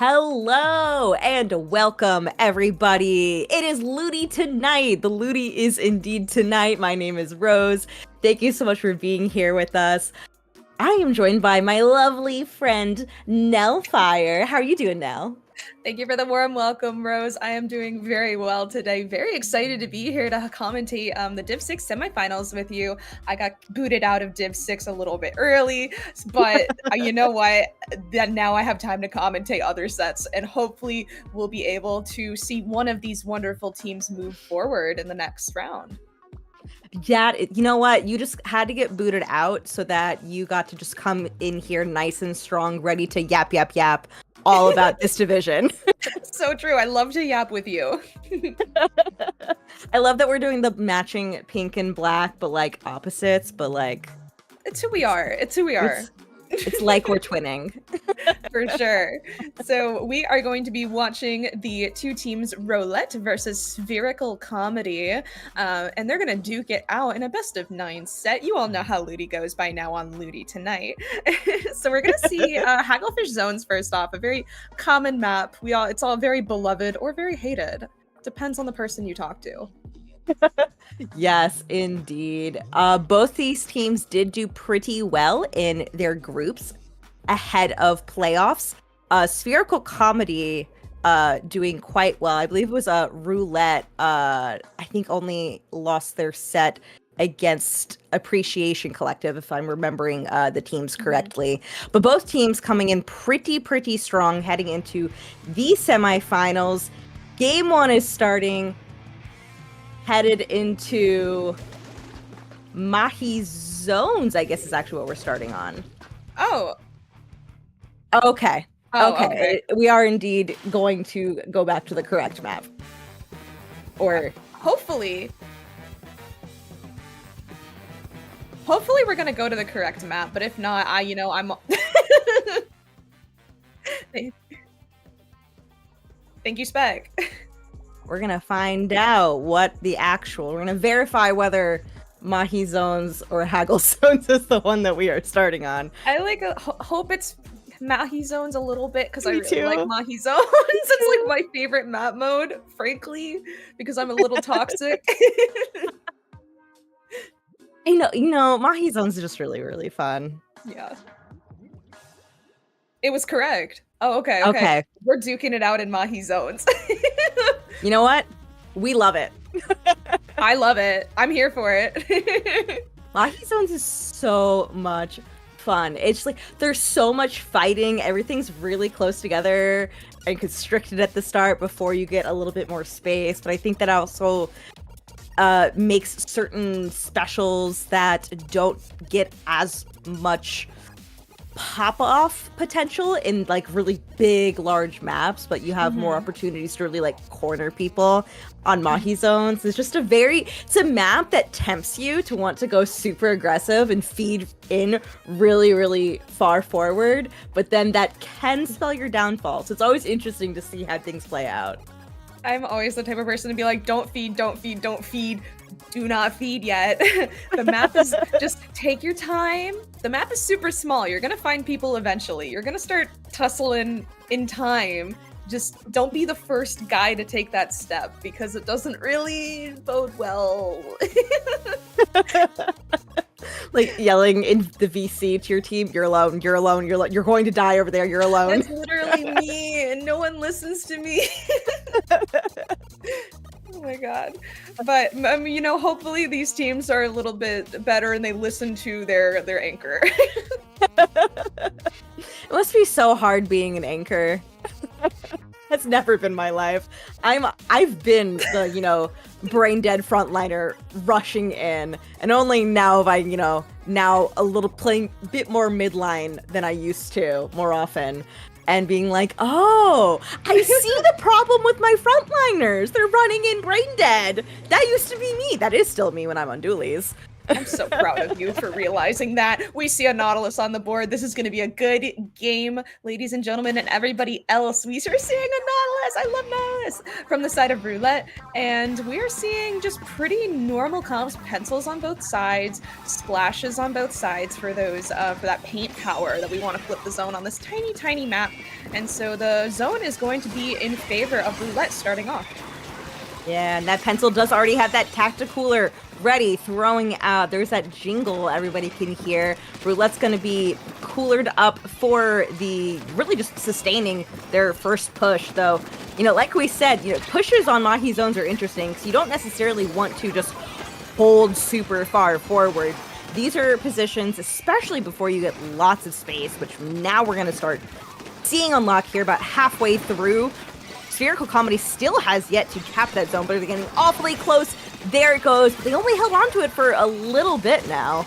Hello and welcome, everybody. It is LUTI tonight. The LUTI is indeed tonight. My name is Rose. Thank you so much for being here with us. I am joined by my lovely friend, Nell Fire. How are you doing, Nell? Thank you for the warm welcome, Rose. I am doing very well today. Very excited to be here to commentate the Div 6 semifinals with you. I got booted out of Div 6 a little bit early, but you know what? Then now I have time to commentate other sets, and hopefully we'll be able to see one of these wonderful teams move forward in the next round. Yeah, you know what? You just had to get booted out so that you got to just come in here nice and strong, ready to yap all about this division. So true. I love to yap with you. I love that we're doing the matching pink and black, but like opposites, but like It's who we are. It's who we are. It's like we're twinning. For sure. So we are going to be watching the two teams Roulette versus Spherical Comedy, and they're going to duke it out in a best of 9 set. You all know how LUTI goes by now on LUTI tonight. So we're going to see Hagglefish Zones first off, a very common map. It's all very beloved or very hated. Depends on the person you talk to. Yes, indeed. Both these teams did do pretty well in their groups ahead of playoffs. Spherical Comedy doing quite well. I believe it was a Roulette. I think only lost their set against Appreciation Collective, if I'm remembering the teams correctly. But both teams coming in pretty strong heading into the semifinals. Game 1 is starting. Headed into Mahi Zones, I guess is actually what we're starting on. Oh. Okay. Oh, okay. We are indeed going to go back to the correct map. Or hopefully we're going to go to the correct map, but if not, I'm Thank you, Spec. We're going to find out we're going to verify whether Mahi Zones or Haggle Zones is the one that we are starting on. I hope it's Mahi Zones a little bit because I really like Mahi Zones. It's like my favorite map mode, frankly, because I'm a little toxic. You know, Mahi Zones is just really fun. Yeah. It was correct. Oh, okay. We're duking it out in Mahi Zones. You know what? We love it. I love it. I'm here for it. Mahi Zones is so much fun. It's like there's so much fighting. Everything's really close together and constricted at the start before you get a little bit more space. But I think that also makes certain specials that don't get as much pop-off potential in like really big large maps, but you have more opportunities to really like corner people on Mahi Zones. It's a map that tempts you to want to go super aggressive and feed in really far forward, but then that can spell your downfall. So it's always interesting to see how things play out. I'm always the type of person to be like, don't feed, do not feed yet. The map is just take your time. The map is super small. You're gonna find people eventually. You're gonna start tussling in time. Just don't be the first guy to take that step because it doesn't really bode well. Like yelling in the VC to your team, you're alone, you're going to die over there, you're alone. That's literally me, and no one listens to me. Oh my god. But, hopefully these teams are a little bit better and they listen to their anchor. It must be so hard being an anchor. That's never been my life. I've been the, brain dead frontliner rushing in, and only now have I, now playing a bit more midline than I used to more often. And being like, oh, I see the problem with my frontliners. They're running in brain dead. That used to be me. That is still me when I'm on dualies. I'm so proud of you for realizing that. We see a Nautilus on the board. This is going to be a good game, ladies and gentlemen, and everybody else. We are seeing a Nautilus. I love Nautilus from the side of Roulette, and we are seeing just pretty normal comps, pencils on both sides, splashes on both sides for those for that paint power that we want to flip the zone on this tiny, tiny map. And so the zone is going to be in favor of Roulette starting off. Yeah, and that pencil does already have that tacticooler ready, throwing out. There's that jingle everybody can hear. Roulette's going to be coolered up for the really just sustaining their first push, though. You know, like we said, you know, pushes on Mahi zones are interesting because you don't necessarily want to just hold super far forward. These are positions, especially before you get lots of space, which now we're going to start seeing unlock here about halfway through. Spherical Comedy still has yet to cap that zone, but they're getting awfully close. There it goes. They only held on to it for a little bit now.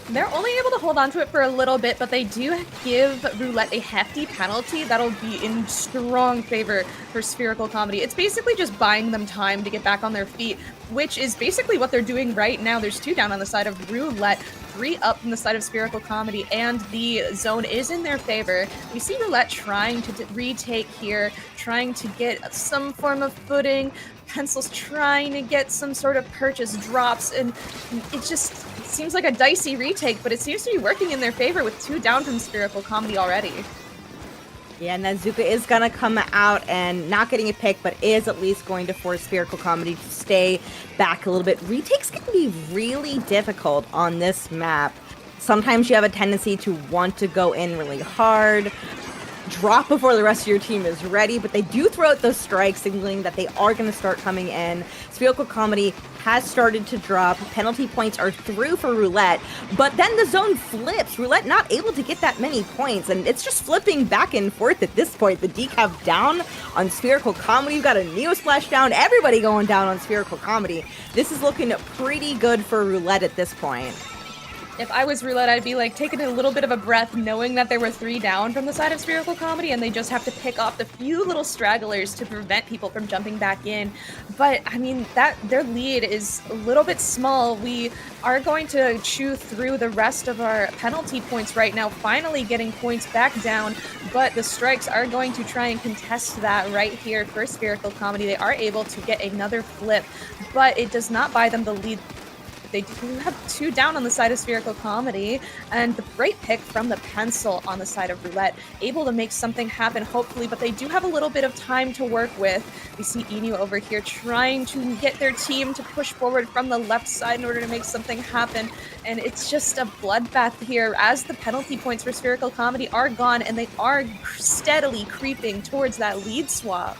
They're only able to hold on to it for a little bit, but they do give Roulette a hefty penalty that'll be in strong favor for Spherical Comedy. It's basically just buying them time to get back on their feet, which is basically what they're doing right now. There's 2 down on the side of Roulette, 3 up from the side of Spherical Comedy, and the zone is in their favor. We see Roulette trying to retake here, trying to get some form of footing. Pencil's trying to get some sort of purchase drops, and it just seems like a dicey retake, but it seems to be working in their favor with 2 down from Spherical Comedy already. Yeah, and then Zuka is going to come out and not getting a pick, but is at least going to force Spherical Comedy to stay back a little bit. Retakes can be really difficult on this map. Sometimes you have a tendency to want to go in really hard, drop before the rest of your team is ready, but they do throw out those strikes, signaling that they are going to start coming in. Spherical Comedy has started to drop. Penalty points are through for Roulette, but then the zone flips. Roulette not able to get that many points, and it's just flipping back and forth at this point. The decaf down on Spherical Comedy. You've got a Neo Splash down. Everybody going down on Spherical Comedy. This is looking pretty good for Roulette at this point. If I was Roulette, I'd be like taking a little bit of a breath, knowing that there were 3 down from the side of Spherical Comedy, and they just have to pick off the few little stragglers to prevent people from jumping back in. But I mean, that their lead is a little bit small. We are going to chew through the rest of our penalty points right now, finally getting points back down. But the strikes are going to try and contest that right here for Spherical Comedy. They are able to get another flip, but it does not buy them the lead. They do have 2 down on the side of Spherical Comedy, and the great pick from the pencil on the side of Roulette, able to make something happen, hopefully, but they do have a little bit of time to work with. We see Inu over here trying to get their team to push forward from the left side in order to make something happen, and it's just a bloodbath here as the penalty points for Spherical Comedy are gone, and they are steadily creeping towards that lead swap.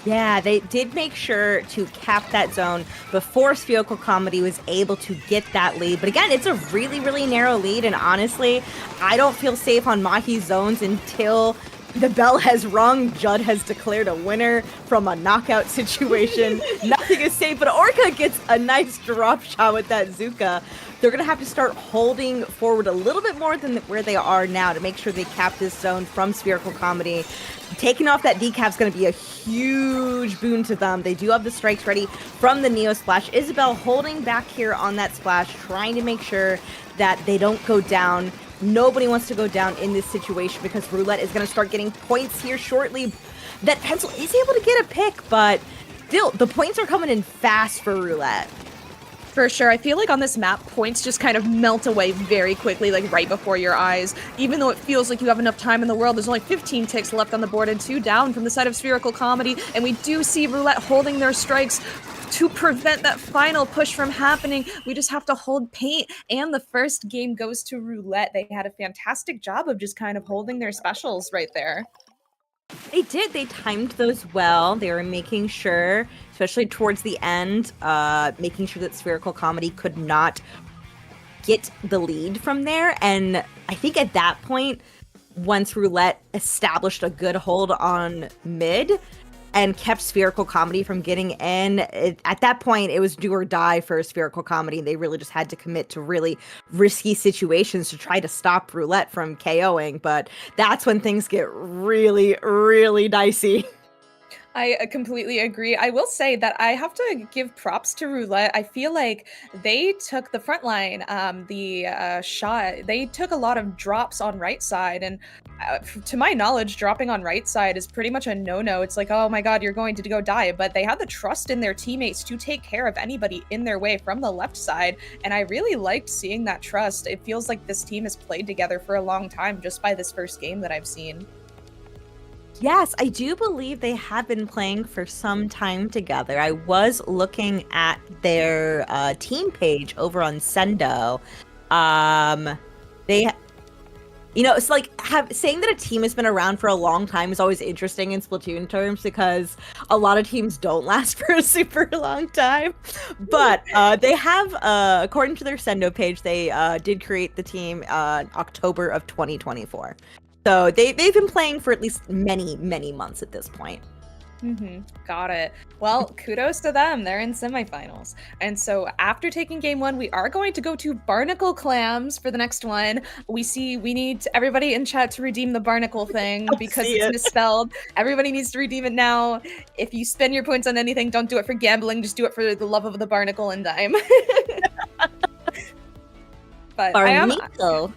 Yeah, they did make sure to cap that zone before Spherical Comedy was able to get that lead. But again, it's a really, really narrow lead. And honestly, I don't feel safe on Mahi's zones until the bell has rung. Judd has declared a winner from a knockout situation. Nothing is safe, but Orca gets a nice drop shot with that Zuka. They're going to have to start holding forward a little bit more than where they are now to make sure they cap this zone from Spherical Comedy. Taking off that decaf is going to be a huge boon to them. They do have the strikes ready from the Neo Splash. Isabel holding back here on that splash, trying to make sure that they don't go down. Nobody wants to go down in this situation because Roulette is going to start getting points here shortly. That pencil is able to get a pick, but still, the points are coming in fast for Roulette. For sure. I feel like on this map, points just kind of melt away very quickly, like right before your eyes. Even though it feels like you have enough time in the world, there's only 15 ticks left on the board and 2 down from the side of Spherical Comedy. And we do see Roulette holding their strikes to prevent that final push from happening. We just have to hold paint, and the first game goes to Roulette. They had a fantastic job of just kind of holding their specials right there. They did. They timed those well. They were making sure, especially towards the end, making sure that Spherical Comedy could not get the lead from there. And I think at that point, once Roulette established a good hold on mid and kept Spherical Comedy from getting in, at that point, it was do or die for Spherical Comedy. They really just had to commit to really risky situations to try to stop Roulette from KOing. But that's when things get really, really dicey. I completely agree. I will say that I have to give props to Roulette. I feel like they took the front line, shot. They took a lot of drops on right side, and to my knowledge, dropping on right side is pretty much a no-no. It's like, oh my god, you're going to go die. But they had the trust in their teammates to take care of anybody in their way from the left side, and I really liked seeing that trust. It feels like this team has played together for a long time just by this first game that I've seen. Yes, I do believe they have been playing for some time together. I was looking at their team page over on Sendo. They, it's like saying that a team has been around for a long time is always interesting in Splatoon terms because a lot of teams don't last for a super long time. But they have, according to their Sendo page, they did create the team October of 2024. So they've been playing for at least many, many months at this point. Got it. Well, kudos to them. They're in semifinals. And so after taking game one, we are going to go to Barnacle Clams for the next one. We need everybody in chat to redeem the Barnacle thing because it's misspelled. Everybody needs to redeem it now. If you spend your points on anything, don't do it for gambling. Just do it for the love of the Barnacle and Dime. But Barnacle.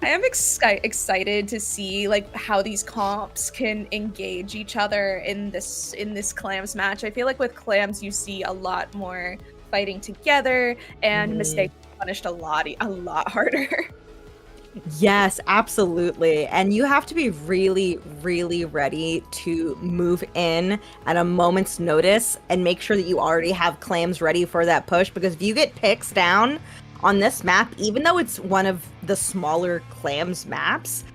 I am excited to see like how these comps can engage each other in this clams match. I feel like with clams you see a lot more fighting together and mistakes punished a lot harder. Yes, absolutely. And you have to be really, really ready to move in at a moment's notice and make sure that you already have clams ready for that push, because if you get picks down on this map, even though it's one of the smaller clams maps,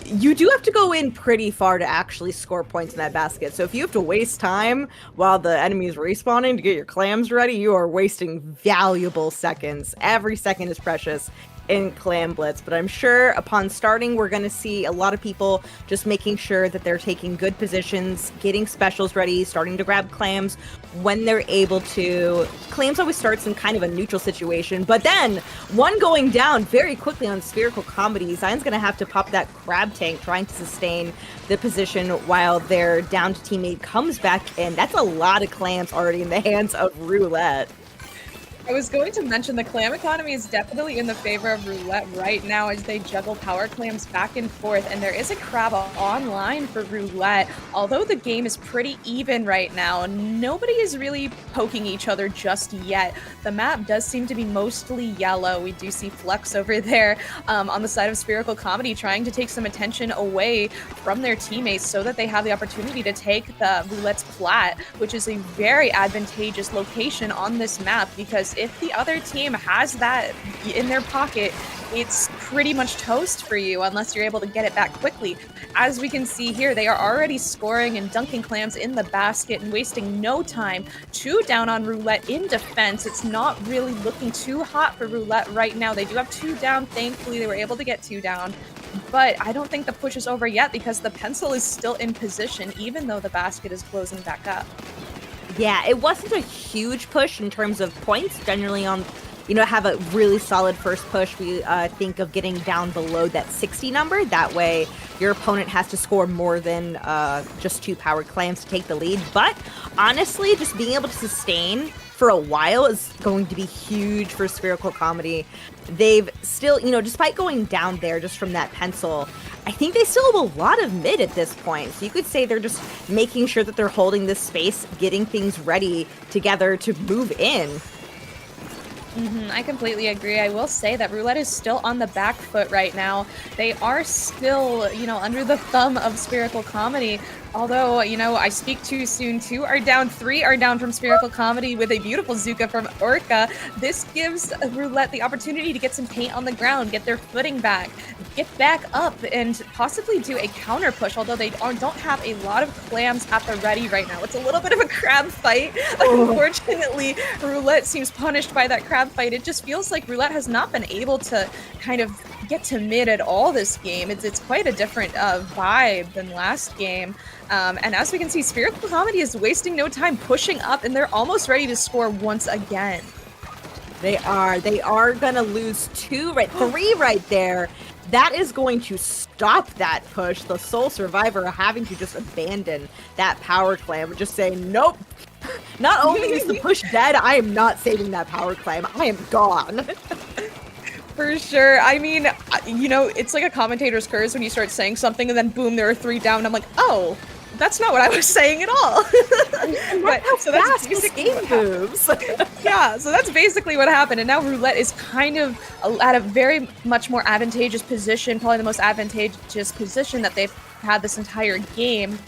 you do have to go in pretty far to actually score points in that basket. So if you have to waste time while the enemy is respawning to get your clams ready, you are wasting valuable seconds. Every second is precious in Clam Blitz, but I'm sure upon starting, we're going to see a lot of people just making sure that they're taking good positions, getting specials ready, starting to grab clams when they're able to. Clams always starts in kind of a neutral situation, but then one going down very quickly on Spherical Comedy. Zion's going to have to pop that crab tank trying to sustain the position while their downed teammate comes back in. That's a lot of clams already in the hands of Roulette. I was going to mention the clam economy is definitely in the favor of Roulette right now as they juggle power clams back and forth, and there is a crab online for Roulette. Although the game is pretty even right now, nobody is really poking each other just yet. The map does seem to be mostly yellow. We do see Flex over there on the side of Spherical Comedy trying to take some attention away from their teammates so that they have the opportunity to take the Roulette's plat, which is a very advantageous location on this map, because if the other team has that in their pocket, it's pretty much toast for you unless you're able to get it back quickly. As we can see here, they are already scoring and dunking clams in the basket and wasting no time. 2 down on Roulette in defense. It's not really looking too hot for Roulette right now. They do have 2 down. Thankfully, they were able to get 2 down. But I don't think the push is over yet because the pencil is still in position, even though the basket is closing back up. Yeah, it wasn't a huge push in terms of points. Generally on, have a really solid first push. We think of getting down below that 60 number. That way your opponent has to score more than just 2 powered clams to take the lead. But honestly, just being able to sustain for a while is going to be huge for Spherical Comedy. They've still, despite going down there just from that pencil, I think they still have a lot of mid at this point. So you could say they're just making sure that they're holding this space, getting things ready together to move in. I completely agree. I will say that Roulette is still on the back foot right now. They are still, under the thumb of Spherical Comedy. Although, I speak too soon. 2 are down, 3 are down from Spherical Comedy with a beautiful Zuka from Orca. This gives Roulette the opportunity to get some paint on the ground, get their footing back, get back up, and possibly do a counter push, although they don't have a lot of clams at the ready right now. It's a little bit of a crab fight. Unfortunately, Roulette seems punished by that crab fight. It just feels like Roulette has not been able to kind of get to mid at all this game. It's quite a different vibe than last game. And as we can see, Spherical Comedy is wasting no time pushing up, and they're almost ready to score once again. They are gonna lose 3 right there. that is going to stop that push. The sole survivor having to just abandon that power clam, just saying, nope. Not only is the push dead, I am not saving that power clam. I am gone. For sure. I mean, you know, it's like a commentator's curse when you start saying something and then boom, there are 3 down. And I'm like, oh, that's not what I was saying at all. But so that's basically game moves. Yeah, so that's basically what happened. And now Roulette is kind of at a very much more advantageous position, probably the most advantageous position that they've had this entire game.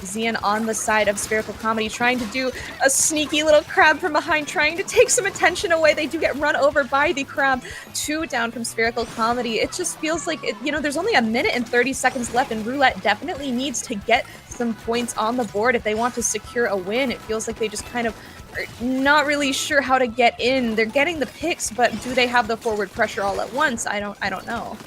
Xian on the side of Spherical Comedy, trying to do a sneaky little crab from behind, trying to take some attention away. They do get run over by the crab. 2 down from Spherical Comedy. It just feels like, you know, there's only a minute and 30 seconds left, and Roulette definitely needs to get some points on the board if they want to secure a win. It feels like they just kind of are not really sure how to get in. They're getting the picks, but do they have the forward pressure all at once? I don't know.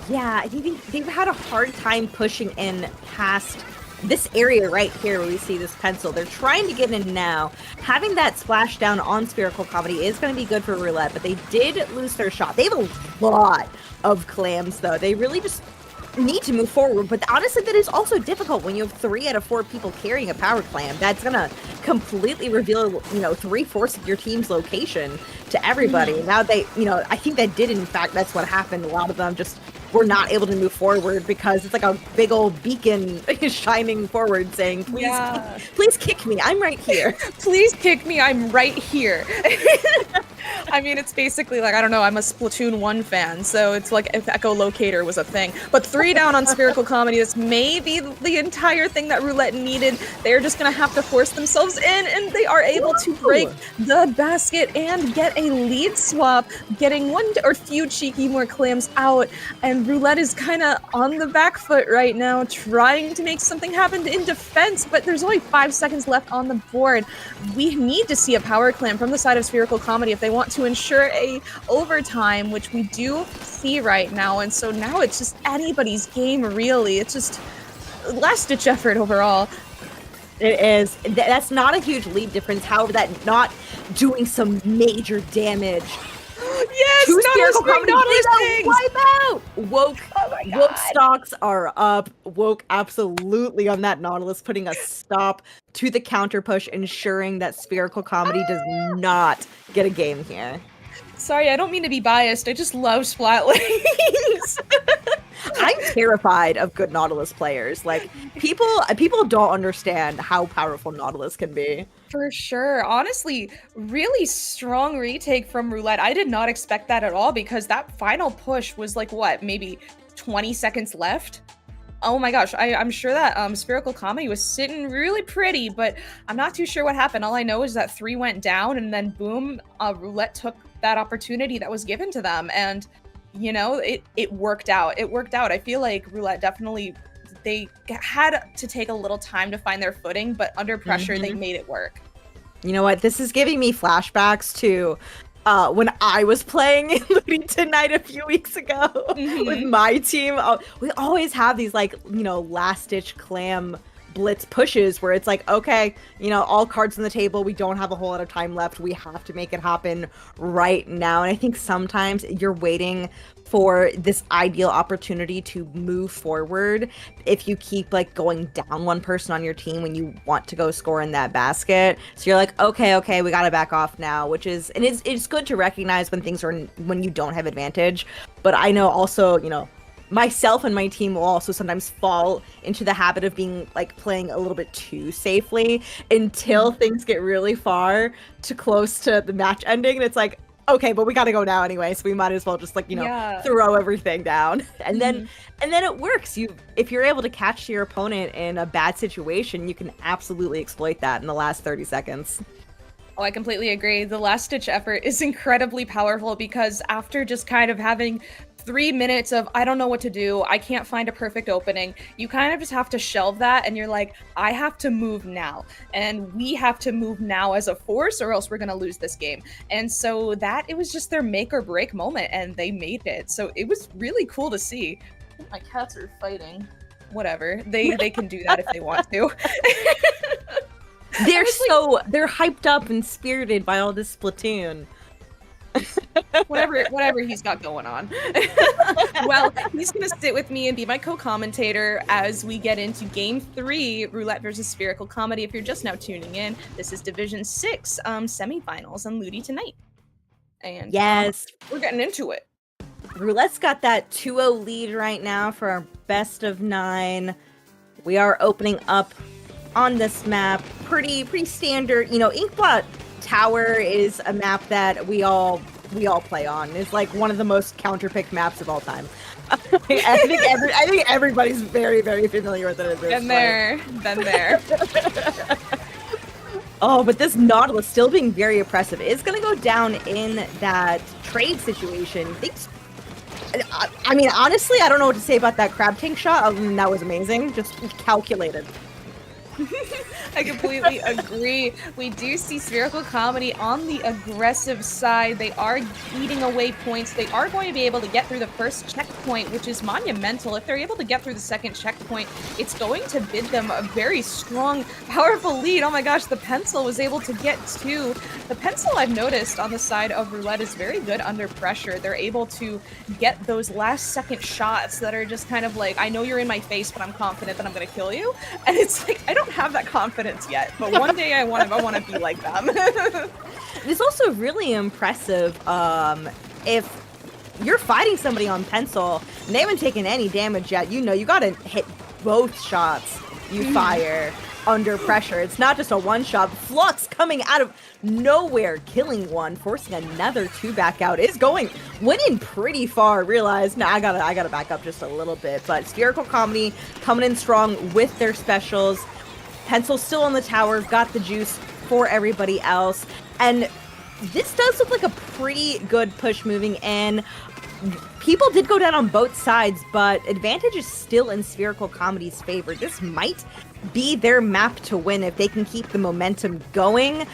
Yeah, I think they've had a hard time pushing in past this area right here where we see this pencil. They're trying to get in now. Having that splashdown on Spherical Comedy is going to be good for Roulette, but they did lose their shot. They have a lot of clams, though. They really just need to move forward, but honestly, that is also difficult when you have 3 out of 4 people carrying a power clam. That's going to completely reveal, you know, 3/4 of your team's location to everybody. Now they, you know, I think that did, in fact, that's what happened. A lot of them just were not able to move forward because it's like a big old beacon shining forward saying, please, please kick me. I'm right here. Please kick me. I'm right here. I mean, it's basically like, I don't know, I'm a Splatoon 1 fan, so it's like if echolocator was a thing. But 3 down on Spherical Comedy, this may be the entire thing that Roulette needed. They're just going to have to force themselves in, and they are able to break the basket and get a lead swap, getting 1 or few cheeky more clams out. And Roulette is kind of on the back foot right now, trying to make something happen in defense, but there's only 5 seconds left on the board. We need to see a power clam from the side of Spherical Comedy if they want to ensure a overtime, which we do see right now. And so now it's just anybody's game, really. It's just last-ditch effort overall. It is. That's not a huge lead difference. However, that not doing some major damage. Yes, Spherical Comedy wipe out. Woke stocks are up. Woke absolutely on that Nautilus, putting a stop to the counter push, ensuring that Spherical Comedy does not get a game here. Sorry, I don't mean to be biased. I just love Splatlanes. I'm terrified of good Nautilus players. Like, people don't understand how powerful Nautilus can be. For sure. Honestly, really strong retake from Roulette. I did not expect that at all because that final push was like, what, maybe 20 seconds left? Oh my gosh, I'm sure that Spherical Comedy was sitting really pretty, but I'm not too sure what happened. All I know is that 3 went down, and then boom, Roulette took that opportunity that was given to them, and you know, it worked out. It worked out. I feel like Roulette definitely, they had to take a little time to find their footing, but under pressure, they made it work. You know what? This is giving me flashbacks to when I was playing in LUTI Tonight a few weeks ago with my team. We always have these, like, you know, last-ditch clam blitz pushes where it's like, okay, you know, all cards on the table, we don't have a whole lot of time left, we have to make it happen right now. And I think sometimes you're waiting for this ideal opportunity to move forward if you keep like going down one person on your team when you want to go score in that basket. So you're like, okay, we gotta back off now, which is, and it's good to recognize when things are, when you don't have advantage. But I know also, you know, myself and my team will also sometimes fall into the habit of being like playing a little bit too safely until things get really far too close to the match ending, and it's like, okay, but we gotta go now anyway, so we might as well just like, you know, throw everything down. And then it works. If you're able to catch your opponent in a bad situation, you can absolutely exploit that in the last 30 seconds. Oh, I completely agree. The last-ditch effort is incredibly powerful because after just kind of having 3 minutes of, I don't know what to do, I can't find a perfect opening, you kind of just have to shelve that and you're like, I have to move now. And we have to move now as a force or else we're going to lose this game. And so that, it was just their make or break moment and they made it. So it was really cool to see. My cats are fighting. Whatever. They can do that if they want to. They're hyped up and spirited by all this Splatoon. Whatever he's got going on. Well, he's gonna sit with me and be my co-commentator as we get into Game 3, Roulette versus Spherical Comedy. If you're just now tuning in, this is Division 6 semifinals on LUTI tonight. And yes, we're getting into it. Roulette's got that 2-0 lead right now for our best of 9. We are opening up on this map. Pretty standard. You know, Inkblot Tower is a map that we all play on. It's like one of the most counterpicked maps of all time. I think everybody's very, very familiar with it. Been there. Oh, but this Nautilus still being very oppressive is going to go down in that trade situation. I mean, honestly, I don't know what to say about that crab tank shot, other than that was amazing. Just calculated. I completely agree. We do see Spherical Comedy on the aggressive side. They are eating away points. They are going to be able to get through the first checkpoint, which is monumental. If they're able to get through the second checkpoint, it's going to bid them a very strong, powerful lead. Oh my gosh, the pencil was able to get 2. The pencil, I've noticed on the side of Roulette, is very good under pressure. They're able to get those last second shots that are just kind of like, I know you're in my face, but I'm confident that I'm going to kill you. And it's like, I don't have that confidence yet, but one day I want to be like them. It's also really impressive if you're fighting somebody on pencil and they haven't taken any damage yet. You know, you gotta hit both shots you fire under pressure. It's not just a one-shot. Flux coming out of nowhere, killing one, forcing another 2 back out. Winning pretty far. Realize, I gotta back up just a little bit. But Spherical Comedy coming in strong with their specials. Pencil still on the tower, got the juice for everybody else. And this does look like a pretty good push moving in. People did go down on both sides, but advantage is still in Spherical Comedy's favor. This might be their map to win if they can keep the momentum going.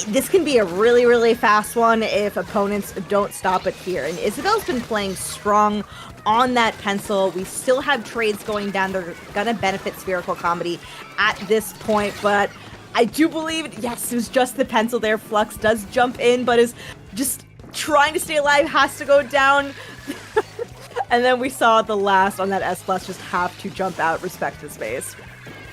This can be a really, really fast one if opponents don't stop it here. And Isabel's been playing strong on that pencil. We still have trades going down. They're gonna benefit Spherical Comedy at this point, but I do believe, yes, it was just the pencil there. Flux does jump in, but is just trying to stay alive, has to go down. And then we saw the last on that S+ just have to jump out, respect his space.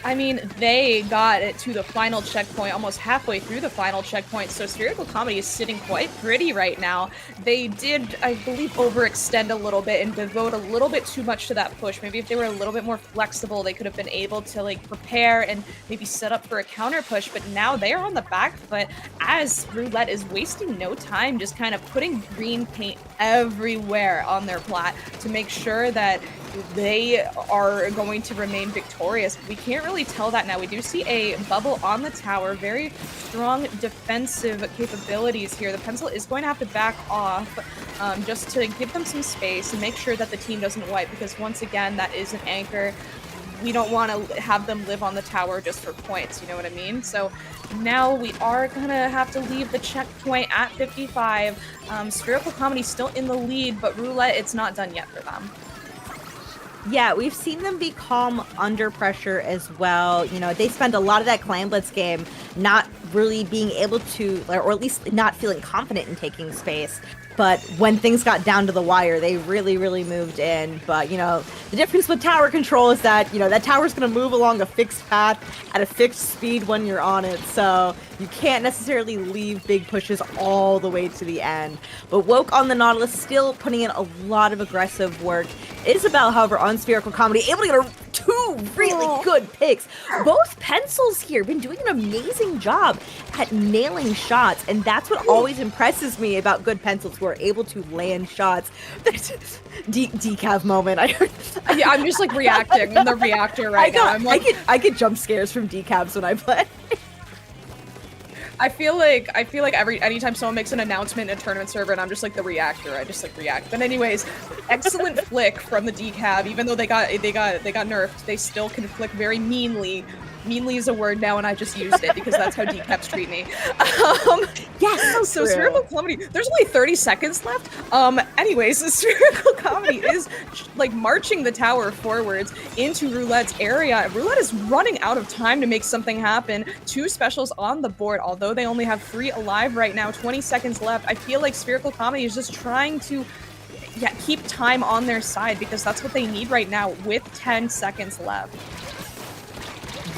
I mean, they got it to the final checkpoint, almost halfway through the final checkpoint, so Spherical Comedy is sitting quite pretty right now. They did, I believe, overextend a little bit and devote a little bit too much to that push. Maybe if they were a little bit more flexible, they could have been able to, like, prepare and maybe set up for a counter push, but now they are on the back foot as Roulette is wasting no time, just kind of putting green paint everywhere on their plat to make sure that they are going to remain victorious. We can't really tell that now. We do see a bubble on the tower, very strong defensive capabilities here. The pencil is going to have to back off just to give them some space and make sure that the team doesn't wipe, because once again, that is an anchor. We don't want to have them live on the tower just for points, you know what I mean? So now we are gonna have to leave the checkpoint at 55. Spherical Comedy still in the lead, but Roulette, it's not done yet for them. Yeah, we've seen them be calm under pressure as well. You know, they spend a lot of that Clan Blitz game not really being able to, or at least not feeling confident in taking space. But when things got down to the wire, they really, really moved in. But, you know, the difference with tower control is that, you know, that tower's going to move along a fixed path at a fixed speed when you're on it. So you can't necessarily leave big pushes all the way to the end. But Woke on the Nautilus still putting in a lot of aggressive work. Isabel, however, on Spherical Comedy, able to get two really good picks. Both pencils here been doing an amazing job at nailing shots, and that's what always impresses me about good pencils who are able to land shots. Decav moment. Yeah, I'm just like reacting. I'm the reactor right now. I'm like, I get jump scares from decavs when I play. I feel like anytime someone makes an announcement in a tournament server and I'm just like the reactor, I just like react. But anyways, excellent flick from the decav. Even though they got nerfed, they still can flick very meanly. Meanly is a word now, and I just used it because that's how decavs treat me. Yes, so Spherical Comedy. There's only 30 seconds left. Anyways, the Spherical Comedy is like marching the tower forwards into Roulette's area. Roulette is running out of time to make something happen. Two specials on the board, although although they only have 3 alive right now, 20 seconds left, I feel like Spherical Comedy is just trying to keep time on their side because that's what they need right now with 10 seconds left.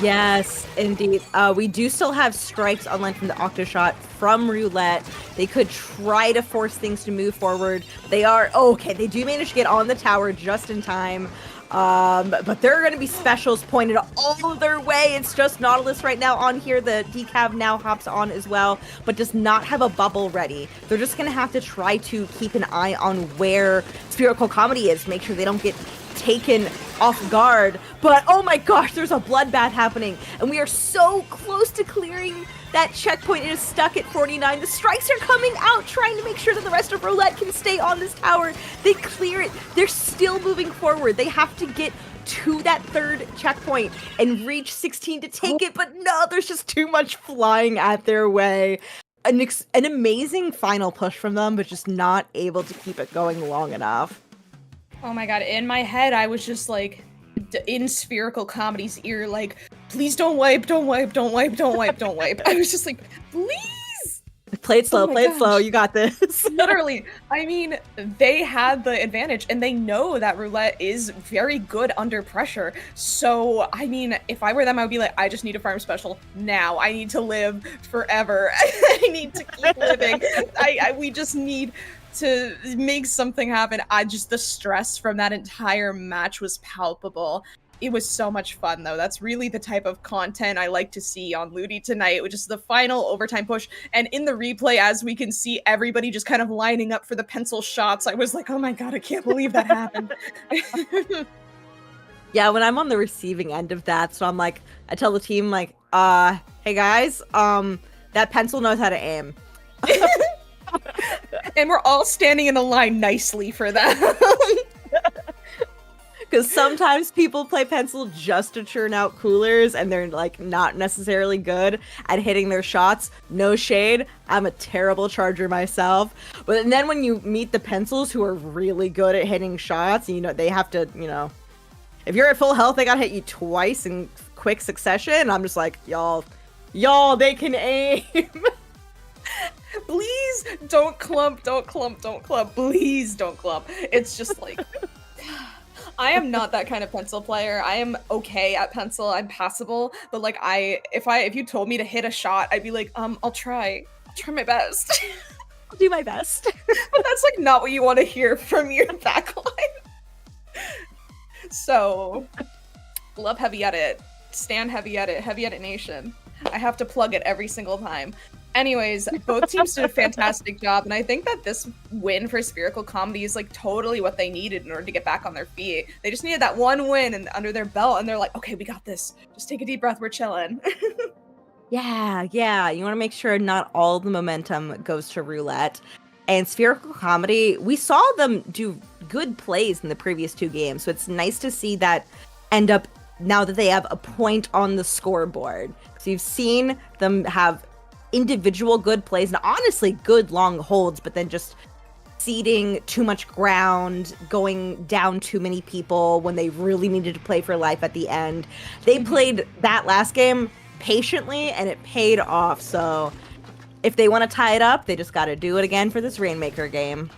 Yes, indeed. We do still have strikes online from the Octoshot from Roulette. They could try to force things to move forward. They are okay. They do manage to get on the tower just in time. But there are going to be specials pointed all their way. It's just Nautilus right now on here. The decav now hops on as well, but does not have a bubble ready. They're just going to have to try to keep an eye on where Spherical Comedy is, make sure they don't get taken off guard. But oh my gosh, there's a bloodbath happening, and we are so close to clearing that checkpoint. It is stuck at 49. The strikes are coming out, trying to make sure that the rest of Roulette can stay on this tower. They clear it. They're still moving forward. They have to get to that third checkpoint and reach 16 to take it, but no, there's just too much flying at their way. An amazing final push from them, but just not able to keep it going long enough. Oh my god, in my head, I was just like, in Spherical Comedy's ear, like, please don't wipe, don't wipe, don't wipe, don't wipe, don't wipe. I was just like, please! Play it slow, play it slow, you got this. Literally, I mean, they had the advantage, and they know that Roulette is very good under pressure. So, I mean, if I were them, I would be like, I just need a farm special now. I need to live forever. I need to keep living. We just need to make something happen. The stress from that entire match was palpable. It was so much fun, though. That's really the type of content I like to see on LUTI tonight, which is the final overtime push. And in the replay, as we can see everybody just kind of lining up for the pencil shots, I was like, oh my god, I can't believe that happened. Yeah, when I'm on the receiving end of that, so I'm like, I tell the team, like, hey guys, that pencil knows how to aim. And we're all standing in a line nicely for that. Because sometimes people play pencil just to churn out coolers, and they're like not necessarily good at hitting their shots. No shade, I'm a terrible charger myself. But then when you meet the pencils who are really good at hitting shots, you know, they have to, you know, if you're at full health, they gotta hit you twice in quick succession. I'm just like, y'all, they can aim. Please don't clump, don't clump, don't clump. Please don't clump. It's just like, I am not that kind of pencil player. I am okay at pencil. I'm passable, but like if you told me to hit a shot, I'd be like, I'll try my best. I'll do my best. But that's like not what you want to hear from your backline. So, love Heavy Edit. Stand Heavy Edit. Heavy Edit Nation. I have to plug it every single time. Anyways, both teams did a fantastic job, and I think that this win for Spherical Comedy is like totally what they needed in order to get back on their feet. They just needed that one win and under their belt, and they're like, okay, we got this. Just take a deep breath, we're chilling. Yeah. You want to make sure not all the momentum goes to Roulette. And Spherical Comedy, we saw them do good plays in the previous 2 games, so it's nice to see that end up now that they have a point on the scoreboard. So you've seen them have individual good plays and honestly good long holds, but then just ceding too much ground, going down too many people when they really needed to play for life at the end. They played that last game patiently and it paid off. So if they want to tie it up, they just got to do it again for this Rainmaker game.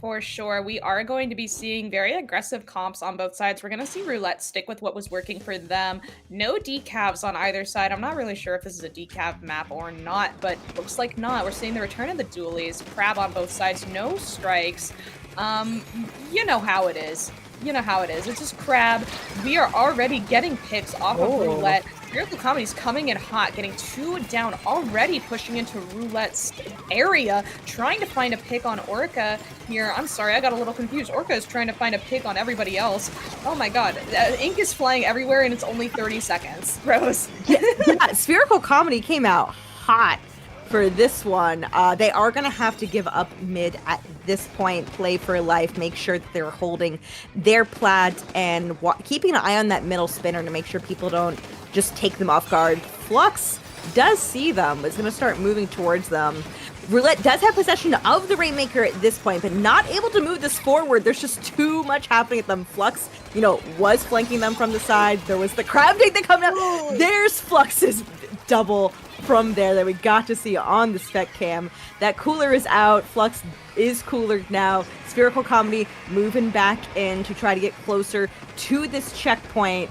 For sure. We are going to be seeing very aggressive comps on both sides. We're going to see Roulette stick with what was working for them. No decavs on either side. I'm not really sure if this is a decav map or not, but looks like not. We're seeing the return of the dualies. Crab on both sides. No strikes. You know how it is. It's just Crab. We are already getting picks off of Roulette. Spherical Comedy's coming in hot, getting 2 down, already pushing into Roulette's area, trying to find a pick on Orca here. I'm sorry, I got a little confused. Orca is trying to find a pick on everybody else. Oh my god, ink is flying everywhere and it's only 30 seconds. Rose. Yeah, Spherical Comedy came out hot for this one. They are going to have to give up mid at this point, play for life, make sure that they're holding their plat and keeping an eye on that middle spinner to make sure people don't just take them off guard. Flux does see them, but is going to start moving towards them. Roulette does have possession of the Rainmaker at this point, but not able to move this forward. There's just too much happening at them. Flux, you know, was flanking them from the side. There was the crab dig that coming up. There's Flux's double from there that we got to see on the spec cam. That cooler is out. Flux is cooler now. Spherical Comedy moving back in to try to get closer to this checkpoint.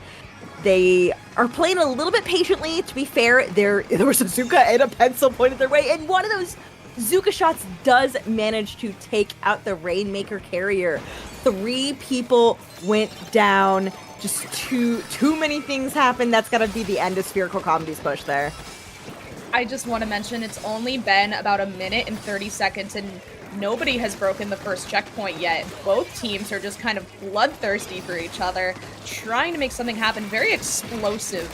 They are playing a little bit patiently. To be fair, there was a Zuka and a pencil pointed their way, and one of those Zuka shots does manage to take out the Rainmaker carrier. 3 people went down. Just too many things happened. That's gotta be the end of Spherical Comedy's push there. I just want to mention it's only been about a minute and 30 seconds and nobody has broken the first checkpoint yet. Both teams are just kind of bloodthirsty for each other, trying to make something happen. Very explosive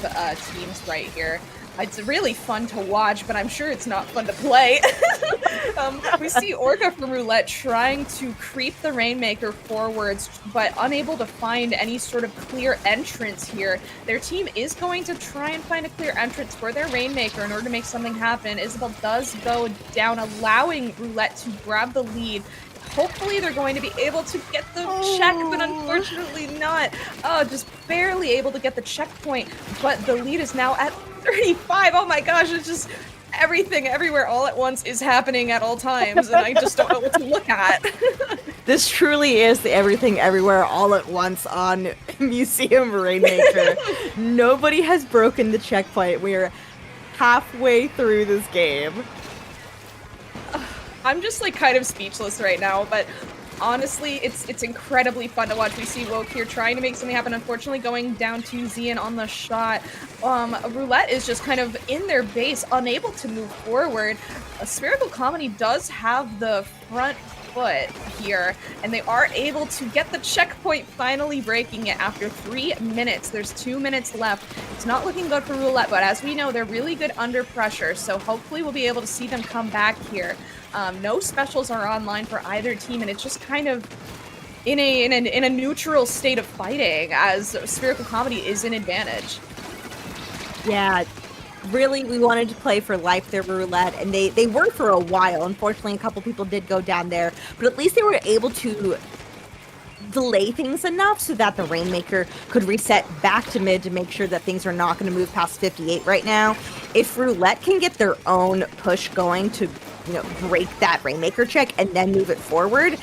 teams right here. It's really fun to watch, but I'm sure it's not fun to play. We see Orca from Roulette trying to creep the Rainmaker forwards, but unable to find any sort of clear entrance here. Their team is going to try and find a clear entrance for their Rainmaker in order to make something happen. Isabel does go down, allowing Roulette to grab the lead. Hopefully they're going to be able to get the check, but unfortunately not. Oh, just barely able to get the checkpoint, but the lead is now at 35. Oh my gosh, it's just everything, everywhere, all at once is happening at all times, and I just don't know what to look at. This truly is the everything, everywhere, all at once on Museum Rainmaker. Nobody has broken the checkpoint. We're halfway through this game. I'm just like kind of speechless right now, but honestly, it's incredibly fun to watch. We see Woke here trying to make something happen, unfortunately going down to Zian on the shot. Roulette is just kind of in their base, unable to move forward. Spherical Comedy does have the front foot here, and they are able to get the checkpoint, finally breaking it after 3 minutes. There's 2 minutes left. It's not looking good for Roulette, but as we know, they're really good under pressure, so hopefully we'll be able to see them come back here. No specials are online for either team, and it's just kind of in a neutral state of fighting, as Spherical Comedy is in advantage. Yeah, really, we wanted to play for life there, Roulette, and they were for a while. Unfortunately, a couple people did go down there, but at least they were able to delay things enough so that the Rainmaker could reset back to mid to make sure that things are not going to move past 58 right now. If Roulette can get their own push going to, break that Rainmaker check and then move it forward,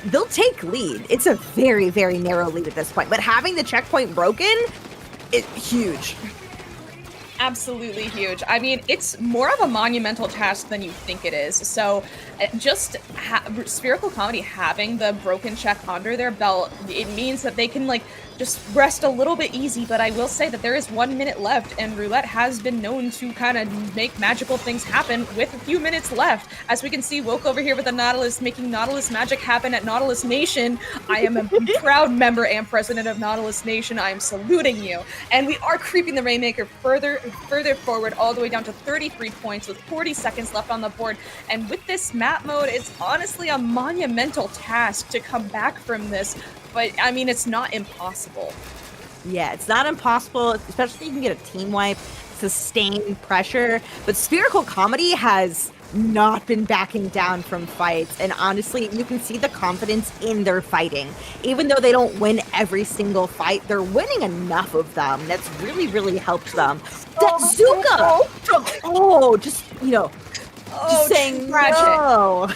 they'll take lead. It's a very, very narrow lead at this point, but having the checkpoint broken is huge. Absolutely huge. I mean, it's more of a monumental task than you think it is. So just Spherical Comedy having the broken check under their belt, it means that they can just rest a little bit easy. But I will say that there is 1 minute left, and Roulette has been known to kind of make magical things happen with a few minutes left. As we can see, Woke over here with the Nautilus, making Nautilus magic happen at Nautilus Nation. I am a proud member and president of Nautilus Nation. I am saluting you. And we are creeping the Rainmaker further forward, all the way down to 33 points with 40 seconds left on the board. And with this map mode, it's honestly a monumental task to come back from this. But, I mean, it's not impossible. Yeah, it's not impossible, especially if you can get a team wipe, sustained pressure. But Spherical Comedy has not been backing down from fights. And honestly, you can see the confidence in their fighting. Even though they don't win every single fight, they're winning enough of them. That's really, really helped them. That Zuka! Just saying no.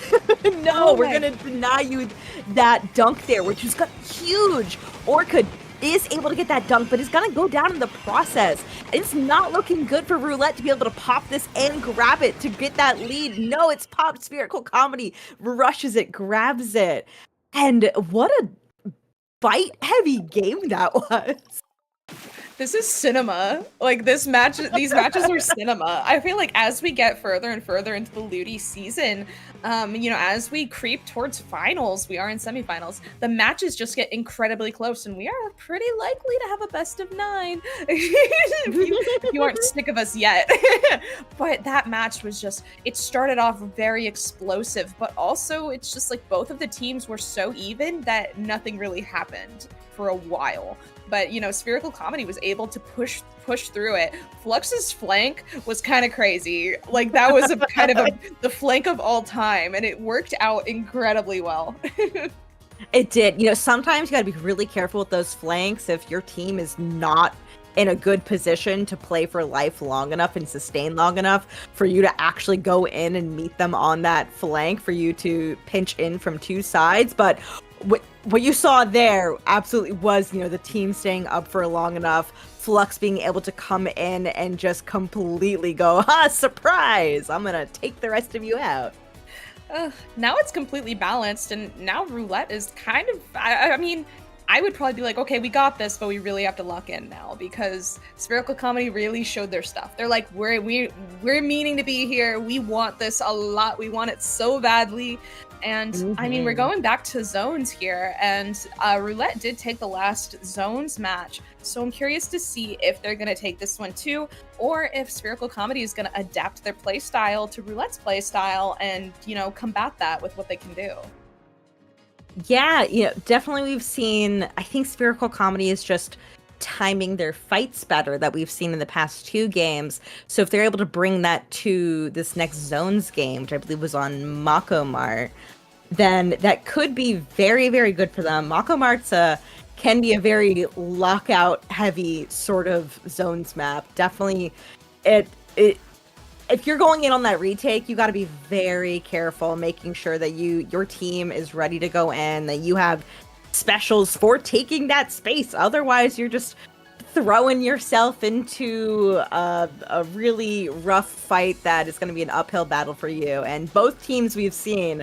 No, we're going to deny you that dunk there, which has got huge. Orca is able to get that dunk, but is going to go down in the process. It's not looking good for Roulette to be able to pop this and grab it to get that lead. No, it's popped. Spherical Comedy rushes it, grabs it. And what a fight-heavy game that was. This is cinema. These matches are cinema. I feel like as we get further and further into the LUTI season, as we creep towards finals, we are in semifinals, the matches just get incredibly close, and we are pretty likely to have a best of 9 if you aren't sick of us yet. But that match was it started off very explosive, but also it's just both of the teams were so even that nothing really happened for a while. But, Spherical Comedy was able to push through it. Flux's flank was kind of crazy. That was the flank of all time, and it worked out incredibly well. It did. Sometimes you gotta be really careful with those flanks if your team is not in a good position to play for life long enough and sustain long enough for you to actually go in and meet them on that flank, for you to pinch in from two sides. But what you saw there absolutely was, the team staying up for long enough, Flux being able to come in and just completely go, surprise, I'm gonna take the rest of you out. Now it's completely balanced, and now Roulette is kind of, I mean, I would probably be like, okay, we got this, but we really have to lock in now, because Spherical Comedy really showed their stuff. They're like, we're meaning to be here. We want this a lot. We want it so badly. And I mean, we're going back to zones here, and Roulette did take the last zones match. So I'm curious to see if they're going to take this one too, or if Spherical Comedy is going to adapt their play style to Roulette's play style and, combat that with what they can do. Yeah, definitely we've seen, I think Spherical Comedy is just timing their fights better that we've seen in the past two games. So if they're able to bring that to this next zones game, which I believe was on Mako Mart, then that could be very, very good for them. Mako Mart's can be a very lockout heavy sort of zones map. Definitely if you're going in on that retake, you got to be very careful, making sure that your team is ready to go in, that you have specials for taking that space. Otherwise, you're just throwing yourself into a really rough fight that is going to be an uphill battle for you. And both teams we've seen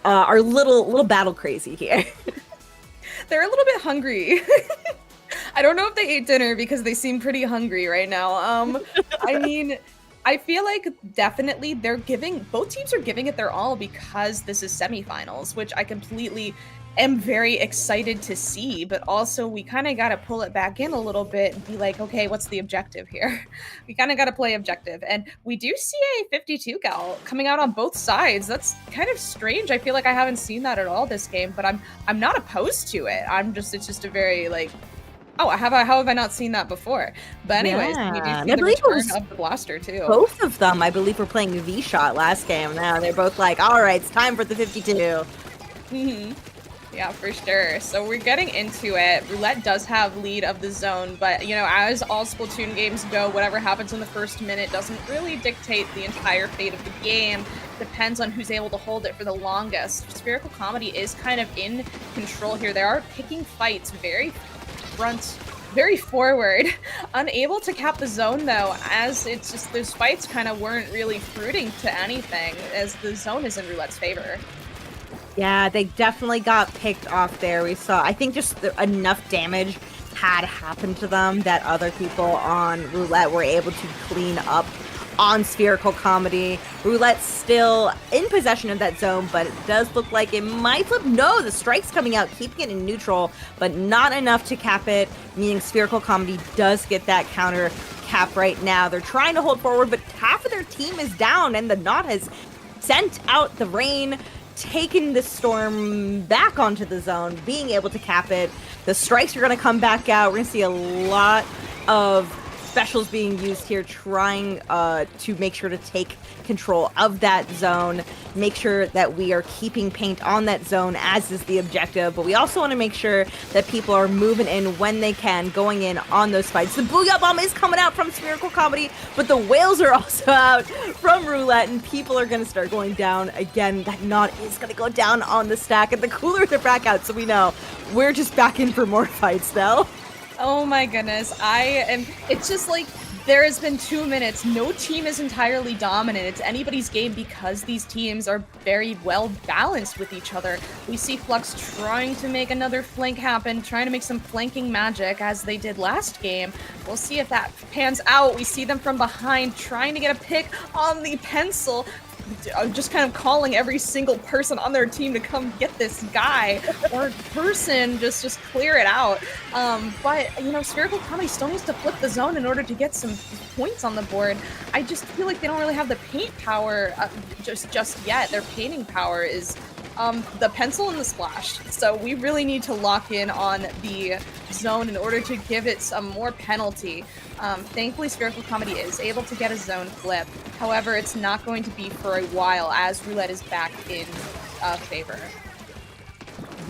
are little battle crazy here. They're a little bit hungry. I don't know if they ate dinner, because they seem pretty hungry right now. I mean, I feel like definitely both teams are giving it their all, because this is semifinals, which I completely am very excited to see, but also we kind of got to pull it back in a little bit and be like, okay, what's the objective here? We kind of got to play objective, and we do see a 52 cal coming out on both sides. That's kind of strange. I feel like I haven't seen that at all this game, but I'm not opposed to it. It's just a very like, oh, how have I not seen that before? But anyways, Yeah. you do I see the believe it return was of the blaster too. both of them, I believe, were playing V-Shot last game. Now they're both like, all right, it's time for the 52. Yeah, for sure. So we're getting into it. Roulette does have lead of the zone, but as all Splatoon games go, whatever happens in the first minute doesn't really dictate the entire fate of the game. Depends on who's able to hold it for the longest. Spherical Comedy is kind of in control here. They are picking fights very forward. Unable to cap the zone though, as it's just those fights kind of weren't really fruiting to anything, as the zone is in Roulette's favor. Yeah, they definitely got picked off there. We saw, I think, just enough damage had happened to them that other people on Roulette were able to clean up on Spherical Comedy. Roulette's still in possession of that zone, but it does look like it might flip. No, the strike's coming out, keeping it in neutral, but not enough to cap it, meaning Spherical Comedy does get that counter cap right now. They're trying to hold forward, but half of their team is down, and the Knot has sent out the rain, taking the storm back onto the zone, being able to cap it. The strikes are going to come back out. We're going to see a lot of specials being used here, trying to make sure to take control of that zone, make sure that we are keeping paint on that zone, as is the objective, but we also want to make sure that people are moving in when they can, going in on those fights. The Booyah Bomb is coming out from Spherical Comedy, but the whales are also out from Roulette, and people are going to start going down again. That Knot is going to go down on the stack, and the coolers are back out, so we know we're just back in for more fights now. Oh my goodness, it's just like, there has been 2 minutes. No team is entirely dominant. It's anybody's game, because these teams are very well balanced with each other. We see Flux trying to make another flank happen, trying to make some flanking magic as they did last game. We'll see if that pans out. We see them from behind trying to get a pick on the pencil, just kind of calling every single person on their team to come get this guy or person, just clear it out. But Spherical Comedy still needs to flip the zone in order to get some points on the board. I just feel like they don't really have the paint power just yet. Their painting power is the pencil and the splash. So we really need to lock in on the zone in order to give it some more penalty. Thankfully, Spherical Comedy is able to get a zone flip. However, it's not going to be for a while, as Roulette is back in favor.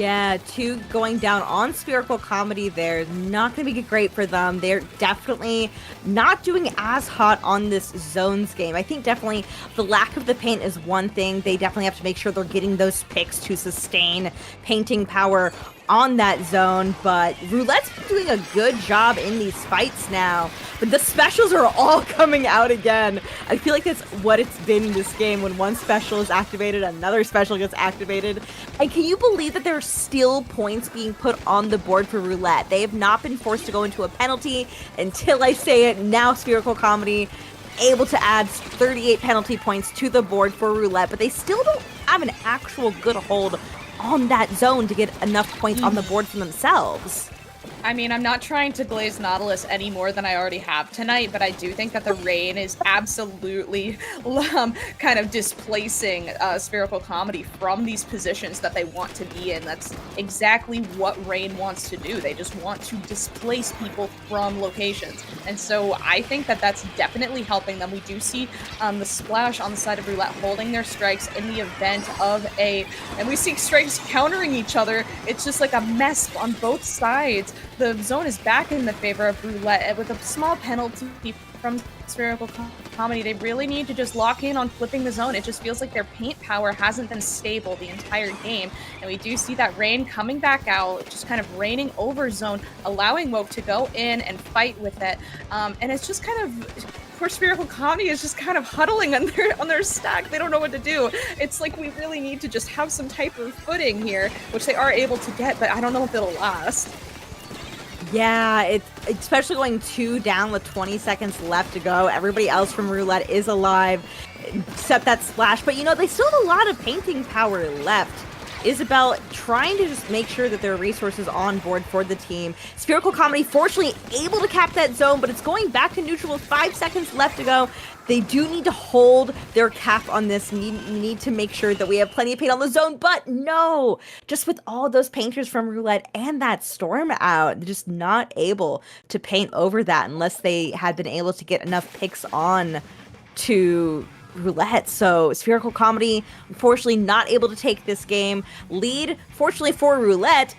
Yeah, two going down on Spherical Comedy there. Not going to be great for them. They're definitely not doing as hot on this zones game. I think definitely the lack of the paint is one thing. They definitely have to make sure they're getting those picks to sustain painting power on that zone, but Roulette's been doing a good job in these fights now. But the specials are all coming out again. I feel like that's what it's been in this game. When one special is activated, another special gets activated. And can you believe that there are still points being put on the board for Roulette? They have not been forced to go into a penalty until I say it. Now Spherical Comedy able to add 38 penalty points to the board for Roulette, but they still don't have an actual good hold on that zone to get enough points on the board for themselves. I mean, I'm not trying to glaze Nautilus any more than I already have tonight, but I do think that the rain is absolutely kind of displacing Spherical Comedy from these positions that they want to be in. That's exactly what rain wants to do. They just want to displace people from locations. And so I think that that's definitely helping them. We do see the splash on the side of Roulette holding their strikes in the event of and we see strikes countering each other. It's just like a mess on both sides. The zone is back in the favor of Roulette with a small penalty from Spherical Comedy. They really need to just lock in on flipping the zone. It just feels like their paint power hasn't been stable the entire game. And we do see that rain coming back out, just kind of raining over zone, allowing Woke to go in and fight with it. And it's just kind of... Poor Spherical Comedy is just kind of huddling on their stack. They don't know what to do. It's like we really need to just have some type of footing here, which they are able to get, but I don't know if it'll last. Yeah, it's especially going 2 down with 20 seconds left to go. Everybody else from Roulette is alive, except that splash. But, you know, they still have a lot of painting power left. Isabel trying to just make sure that there are resources on board for the team. Spherical Comedy fortunately able to cap that zone, but it's going back to neutral with 5 seconds left to go. They do need to hold their cap on this. Need to make sure that we have plenty of paint on the zone, but no! Just with all those painters from Roulette and that storm out, they're just not able to paint over that unless they had been able to get enough picks on to Roulette. So Spherical Comedy unfortunately not able to take this game. Lead, fortunately for Roulette,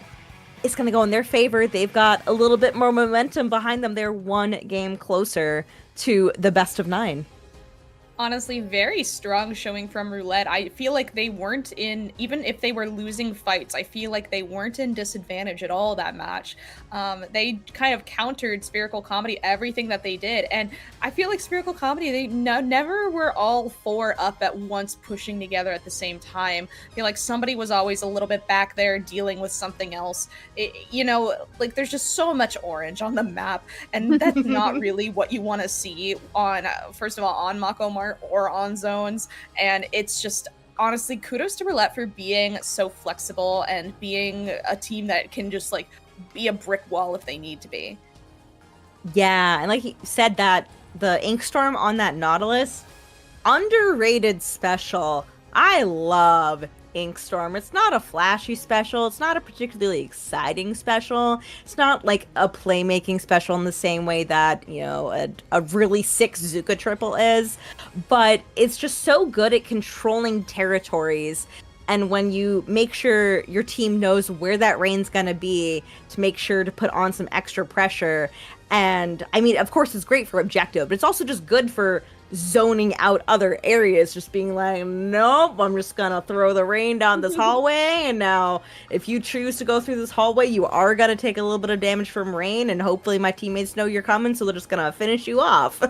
is going to go in their favor. They've got a little bit more momentum behind them. They're 1 game closer to the best of 9. Honestly, very strong showing from Roulette. I feel like they weren't in, even if they were losing fights, I feel like they weren't in disadvantage at all that match. They kind of countered Spherical Comedy, everything that they did. And I feel like Spherical Comedy, they never were all 4 up at once pushing together at the same time. I feel like somebody was always a little bit back there dealing with something else. You know, like there's just so much orange on the map. And that's not really what you want to see on, first of all, on Mako Mart or on zones. And it's just, honestly, kudos to Roulette for being so flexible and being a team that can just like be a brick wall if they need to be. Yeah, and like you said, that the Inkstorm on that Nautilus, underrated special. I love Inkstorm. It's not a flashy special. It's not a particularly exciting special. It's not like a playmaking special in the same way that, you know, a really sick Zuka triple is. But it's just so good at controlling territories. And when you make sure your team knows where that rain's going to be, to make sure to put on some extra pressure. And, I mean, of course, it's great for objective, but it's also just good for zoning out other areas, just being like, nope, I'm just gonna throw the rain down this hallway, and now if you choose to go through this hallway, you are gonna take a little bit of damage from rain, and hopefully my teammates know you're coming, so they're just gonna finish you off.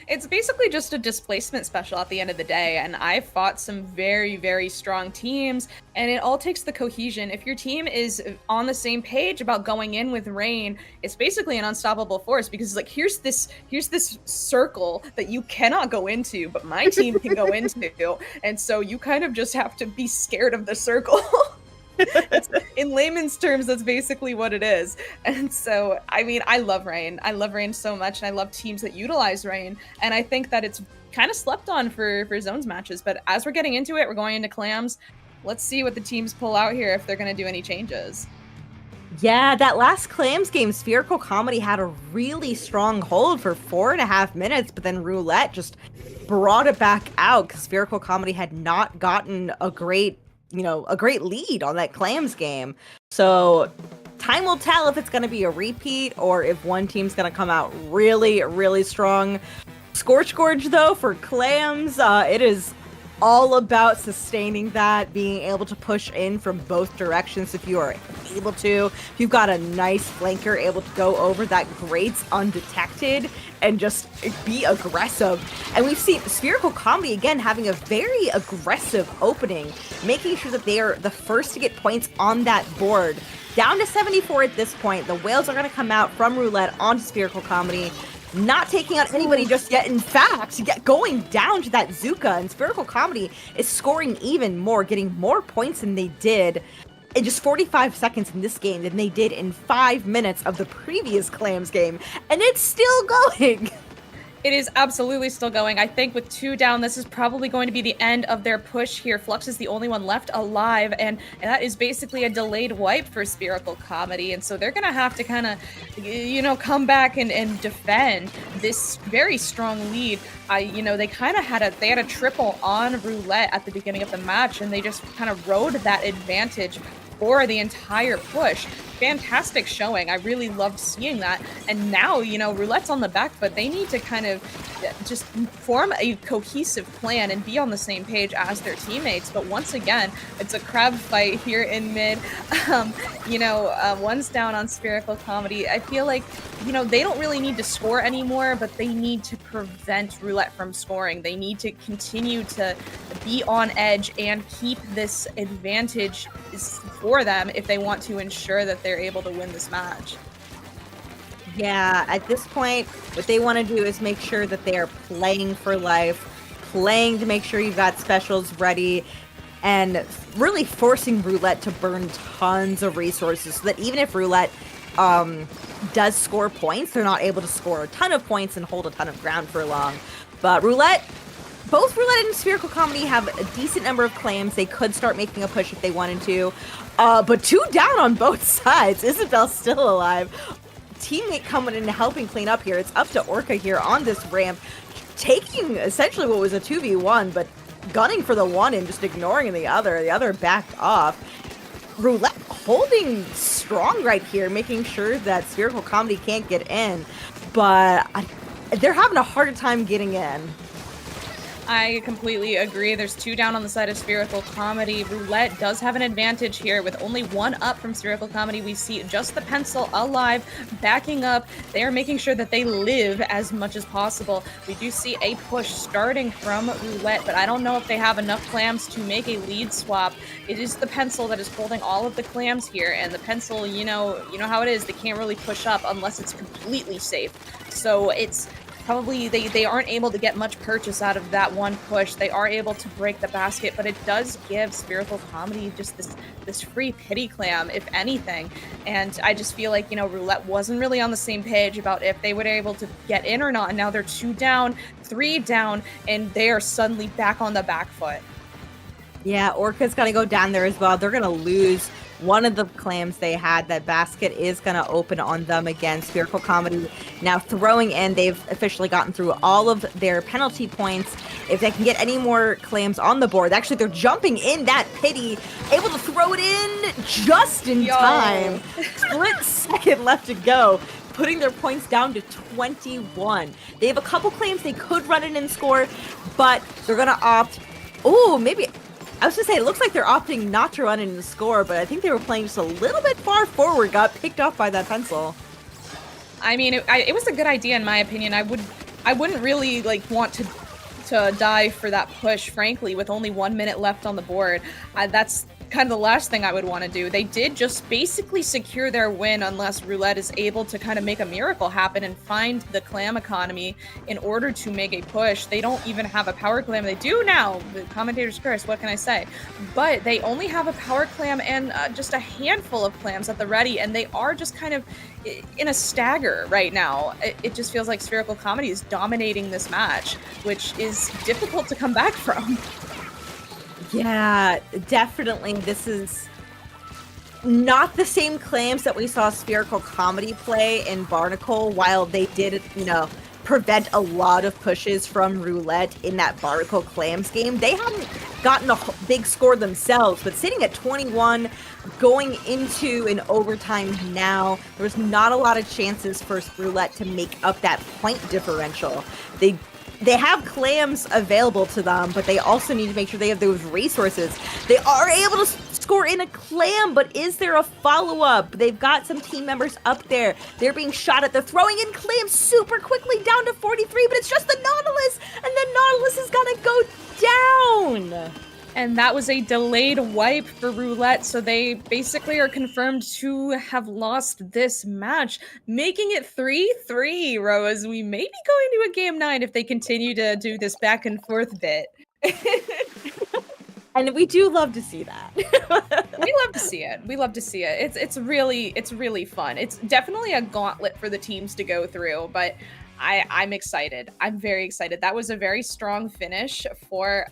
It's basically just a displacement special at the end of the day, and I've fought some very, very strong teams, and it all takes the cohesion. If your team is on the same page about going in with rain, it's basically an unstoppable force, because it's like, here's this circle that you cannot go into, but my team can go into, and so you kind of just have to be scared of the circle. In layman's terms, that's basically what it is. And so, I mean, I love rain. I love rain so much, and I love teams that utilize rain. And I think that it's kind of slept on for zones matches. But as we're getting into it, we're going into clams. Let's see what the teams pull out here, if they're going to do any changes. Yeah, that last clams game, Spherical Comedy had a really strong hold for 4.5 minutes, but then Roulette just brought it back out because Spherical Comedy had not gotten a great a great lead on that Clams game. So time will tell if it's going to be a repeat or if one team's going to come out really, really strong. Scorch Gorge, though, for Clams, it is all about sustaining that, being able to push in from both directions if you are able to. If you've got a nice flanker able to go over that grates undetected and just be aggressive. And we've seen Spherical Comedy, again, having a very aggressive opening, making sure that they are the first to get points on that board. Down to 74 at this point. The whales are going to come out from Roulette onto Spherical Comedy. Not taking out anybody just yet. In fact, going down to that Zuka, and Spherical Comedy is scoring even more, getting more points than they did in just 45 seconds in this game than they did in 5 minutes of the previous Clams game. And it's still going. It is absolutely still going. I think with 2 down, this is probably going to be the end of their push here. Flux is the only one left alive, and that is basically a delayed wipe for Spherical Comedy. And so they're going to have to kind of, come back and defend this very strong lead. They kind of had a triple on Roulette at the beginning of the match, and they just kind of rode that advantage for the entire push. Fantastic showing. I really loved seeing that. And now, Roulette's on the back foot. They need to kind of just form a cohesive plan and be on the same page as their teammates. But once again, it's a crab fight here in mid. One's down on Spherical Comedy. I feel like, they don't really need to score anymore, but they need to prevent Roulette from scoring. They need to continue to be on edge and keep this advantage for them if they want to ensure that they're able to win this match. Yeah, at this point, what they want to do is make sure that they are playing for life, playing to make sure you've got specials ready, and really forcing Roulette to burn tons of resources so that even if Roulette does score points, they're not able to score a ton of points and hold a ton of ground for long. But both Roulette and Spherical Comedy have a decent number of claims. They could start making a push if they wanted to. But 2 down on both sides. Isabel's still alive. Teammate coming in and helping clean up here. It's up to Orca here on this ramp, taking essentially what was a 2v1, but gunning for the one and just ignoring the other. The other backed off. Roulette holding strong right here, making sure that Spherical Comedy can't get in. But they're having a harder time getting in. I completely agree. There's 2 down on the side of Spherical Comedy. Roulette does have an advantage here with only 1 up from Spherical Comedy. We see just the pencil alive, backing up. They are making sure that they live as much as possible. We do see a push starting from Roulette, but I don't know if they have enough clams to make a lead swap. It is the pencil that is holding all of the clams here, and the pencil, you know how it is. They can't really push up unless it's completely safe. So it's probably they aren't able to get much purchase out of that one push. They are able to break the basket, but it does give Spherical Comedy just this free pity clam, if anything. And I just feel like, Roulette wasn't really on the same page about if they were able to get in or not. And now they're 2 down, 3 down, and they are suddenly back on the back foot. Yeah, Orca's got to go down there as well. They're going to lose one of the clams they had. That basket is going to open on them again. Spherical Comedy now throwing in. They've officially gotten through all of their penalty points. If they can get any more clams on the board, actually they're jumping in that pity, able to throw it in just in time. Split second left to go, putting their points down to 21. They have a couple claims they could run in and score, but they're going to opt. Oh, maybe. I was going to say, it looks like they're opting not to run in the score, but I think they were playing just a little bit far forward, got picked off by that pencil. I mean, it was a good idea in my opinion. I wouldn't really want to die for that push, frankly, with only 1 minute left on the board. That's kind of the last thing I would want to do. They did just basically secure their win unless Roulette is able to kind of make a miracle happen and find the clam economy in order to make a push. They don't even have a power clam. They do now. The commentator's curse, what can I say? But they only have a power clam and just a handful of clams at the ready, and they are just kind of in a stagger right now. It just feels like Spherical Comedy is dominating this match, which is difficult to come back from. Yeah, definitely. This is not the same claims that we saw Spherical Comedy play in Barnacle. While they did, prevent a lot of pushes from Roulette in that Barnacle Clams game. They hadn't gotten a big score themselves, but sitting at 21, going into an overtime now, there was not a lot of chances for Roulette to make up that point differential. They have clams available to them, but they also need to make sure they have those resources. They are able to score in a clam, but is there a follow-up? They've got some team members up there. They're being shot at. They're throwing in clams super quickly down to 43, but it's just the Nautilus, and then Nautilus is gonna go down. And that was a delayed wipe for Roulette, so they basically are confirmed to have lost this match, making it 3-3, Rose. We may be going to a game 9 if they continue to do this back and forth bit. And we do love to see that. We love to see it. We love to see it. It's really fun. It's definitely a gauntlet for the teams to go through, but I'm excited. I'm very excited. That was a very strong finish for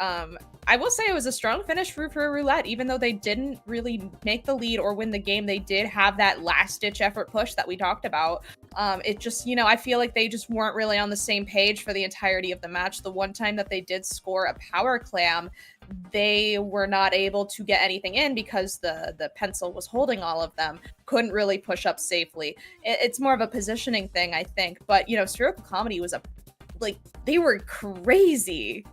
I will say it was a strong finish for Roulette, even though they didn't really make the lead or win the game. They did have that last-ditch effort push that we talked about. It just, I feel like they just weren't really on the same page for the entirety of the match. The one time that they did score a power clam, they were not able to get anything in because the pencil was holding all of them. Couldn't really push up safely. It's more of a positioning thing, I think. But, Spherical Comedy was they were crazy.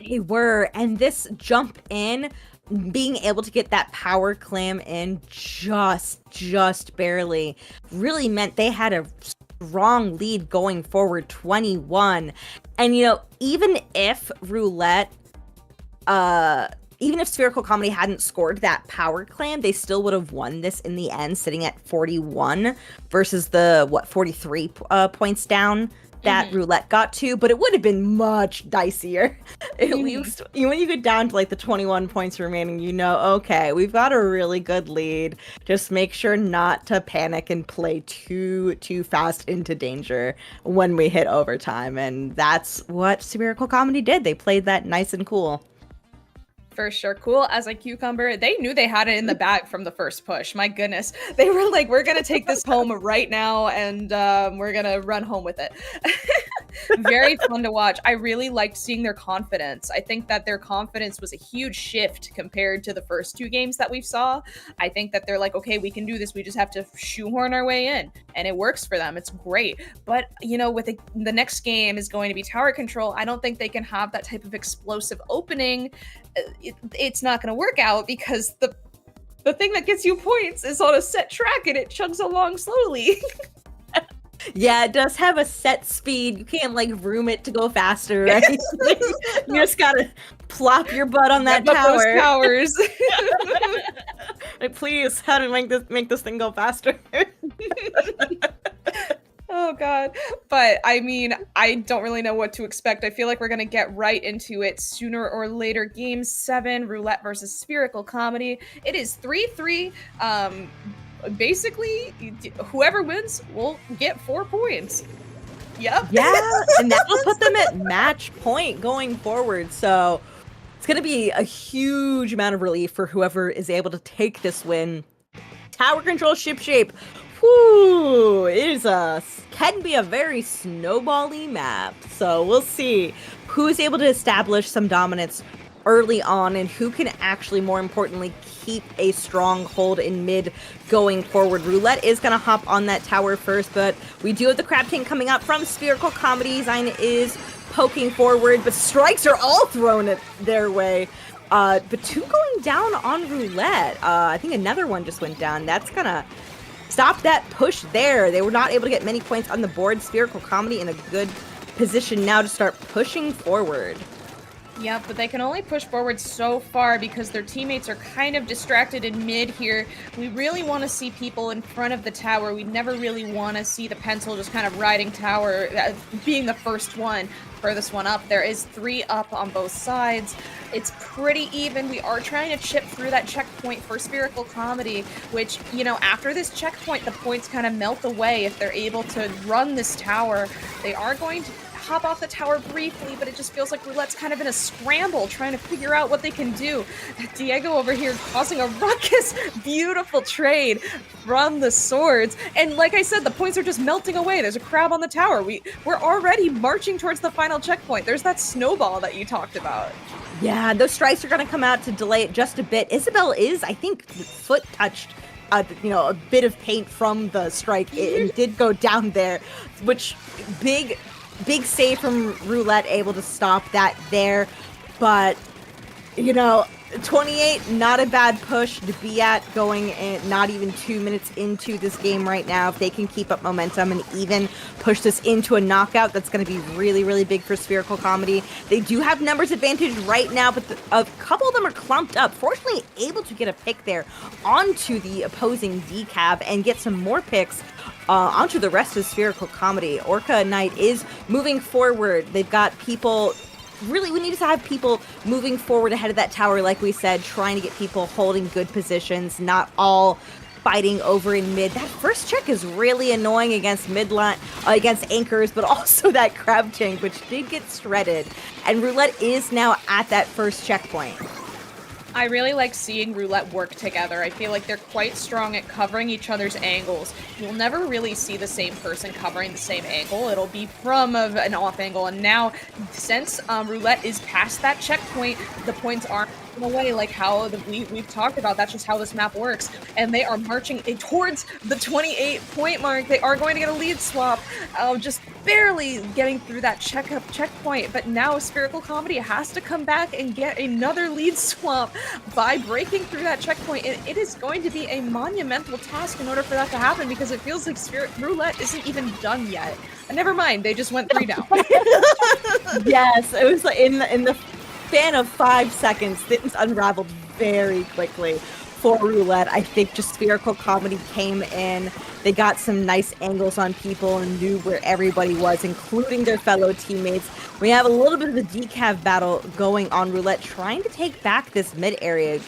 They were, and this jump in, being able to get that power clam in just barely, really meant they had a strong lead going forward, 21. And, even if Roulette, even if Spherical Comedy hadn't scored that power clam, they still would have won this in the end, sitting at 41 versus the, 43 points down that Roulette got to, but it would have been much dicier. At least when you get down to the 21 points remaining, okay, we've got a really good lead. Just make sure not to panic and play too fast into danger when we hit overtime. And that's what Spherical Comedy did. They played that nice and cool. For sure. Cool as a cucumber. They knew they had it in the bag from the first push. My goodness. They were like, we're going to take this home right now, and we're going to run home with it. Very fun to watch. I really liked seeing their confidence. I think that their confidence was a huge shift compared to the first two games that we saw. I think that they're like, okay, we can do this. We just have to shoehorn our way in. And it works for them. It's great. But, with the next game is going to be tower control. I don't think they can have that type of explosive opening. It's not going to work out because the thing that gets you points is on a set track and it chugs along slowly. Yeah, it does have a set speed. You can't room it to go faster, right? You just gotta plop your butt on that tower. Those towers. Please, how to make this thing go faster? Oh god. But I don't really know what to expect. I feel like we're gonna get right into it sooner or later. Game 7, Roulette versus Spherical Comedy. It is 3-3. Basically, whoever wins will get 4 points. Yep. Yeah, and that will put them at match point going forward. So it's going to be a huge amount of relief for whoever is able to take this win. Tower control ship shape. Whoo! Can be a very snowbally map. So we'll see who's able to establish some dominance early on and who can actually, more importantly, keep a strong hold in mid going forward. Roulette is going to hop on that tower first, but we do have the Crab King coming up from Spherical Comedy. Zine is poking forward, but strikes are all thrown at their way. But 2 going down on Roulette. I think another one just went down. That's going to stop that push there. They were not able to get many points on the board. Spherical Comedy in a good position now to start pushing forward. Yeah, but they can only push forward so far because their teammates are kind of distracted in mid here. We really want to see people in front of the tower. We never really want to see the pencil just kind of riding tower, being the first one, furthest one up. There is 3 up on both sides. It's pretty even. We are trying to chip through that checkpoint for Spherical Comedy, which, after this checkpoint, the points kind of melt away if they're able to run this tower. They are going to pop off the tower briefly, but it just feels like Roulette's kind of in a scramble, trying to figure out what they can do. Diego over here causing a ruckus. Beautiful trade from the swords. And like I said, the points are just melting away. There's a crab on the tower. We're already marching towards the final checkpoint. There's that snowball that you talked about. Yeah, those strikes are going to come out to delay it just a bit. Isabel is, I think, foot touched, a bit of paint from the strike. It did go down there, which big save from Roulette, able to stop that there. But, 28, not a bad push to be at, going in not even 2 minutes into this game right now. If they can keep up momentum and even push this into a knockout, that's going to be really, really big for Spherical Comedy. They do have numbers advantage right now, but a couple of them are clumped up. Fortunately, able to get a pick there onto the opposing decav and get some more picks onto the rest of Spherical Comedy. Orca Knight is moving forward. They've got people... Really, we need to have people moving forward ahead of that tower, like we said, trying to get people holding good positions, not all fighting over in mid. That first check is really annoying against midline, against anchors, but also that crab tank, which did get shredded. And Roulette is now at that first checkpoint. I really like seeing Roulette work together. I feel like they're quite strong at covering each other's angles. You'll never really see the same person covering the same angle. It'll be from an off angle. And now, since Roulette is past that checkpoint, the points aren't away like how we've talked about. That's just how this map works. And they are marching towards the 28 point mark. They are going to get a lead swap, just barely getting through that checkpoint. But now Spherical Comedy has to come back and get another lead swap by breaking through that checkpoint. And it is going to be a monumental task in order for that to happen, because it feels like Roulette isn't even done yet. And never mind, they just went 3 down. Yes, it was like in the span of 5 seconds, things unraveled very quickly for Roulette. I think just Spherical Comedy came in. They got some nice angles on people and knew where everybody was, including their fellow teammates. We have a little bit of a decav battle going on. Roulette trying to take back this mid area,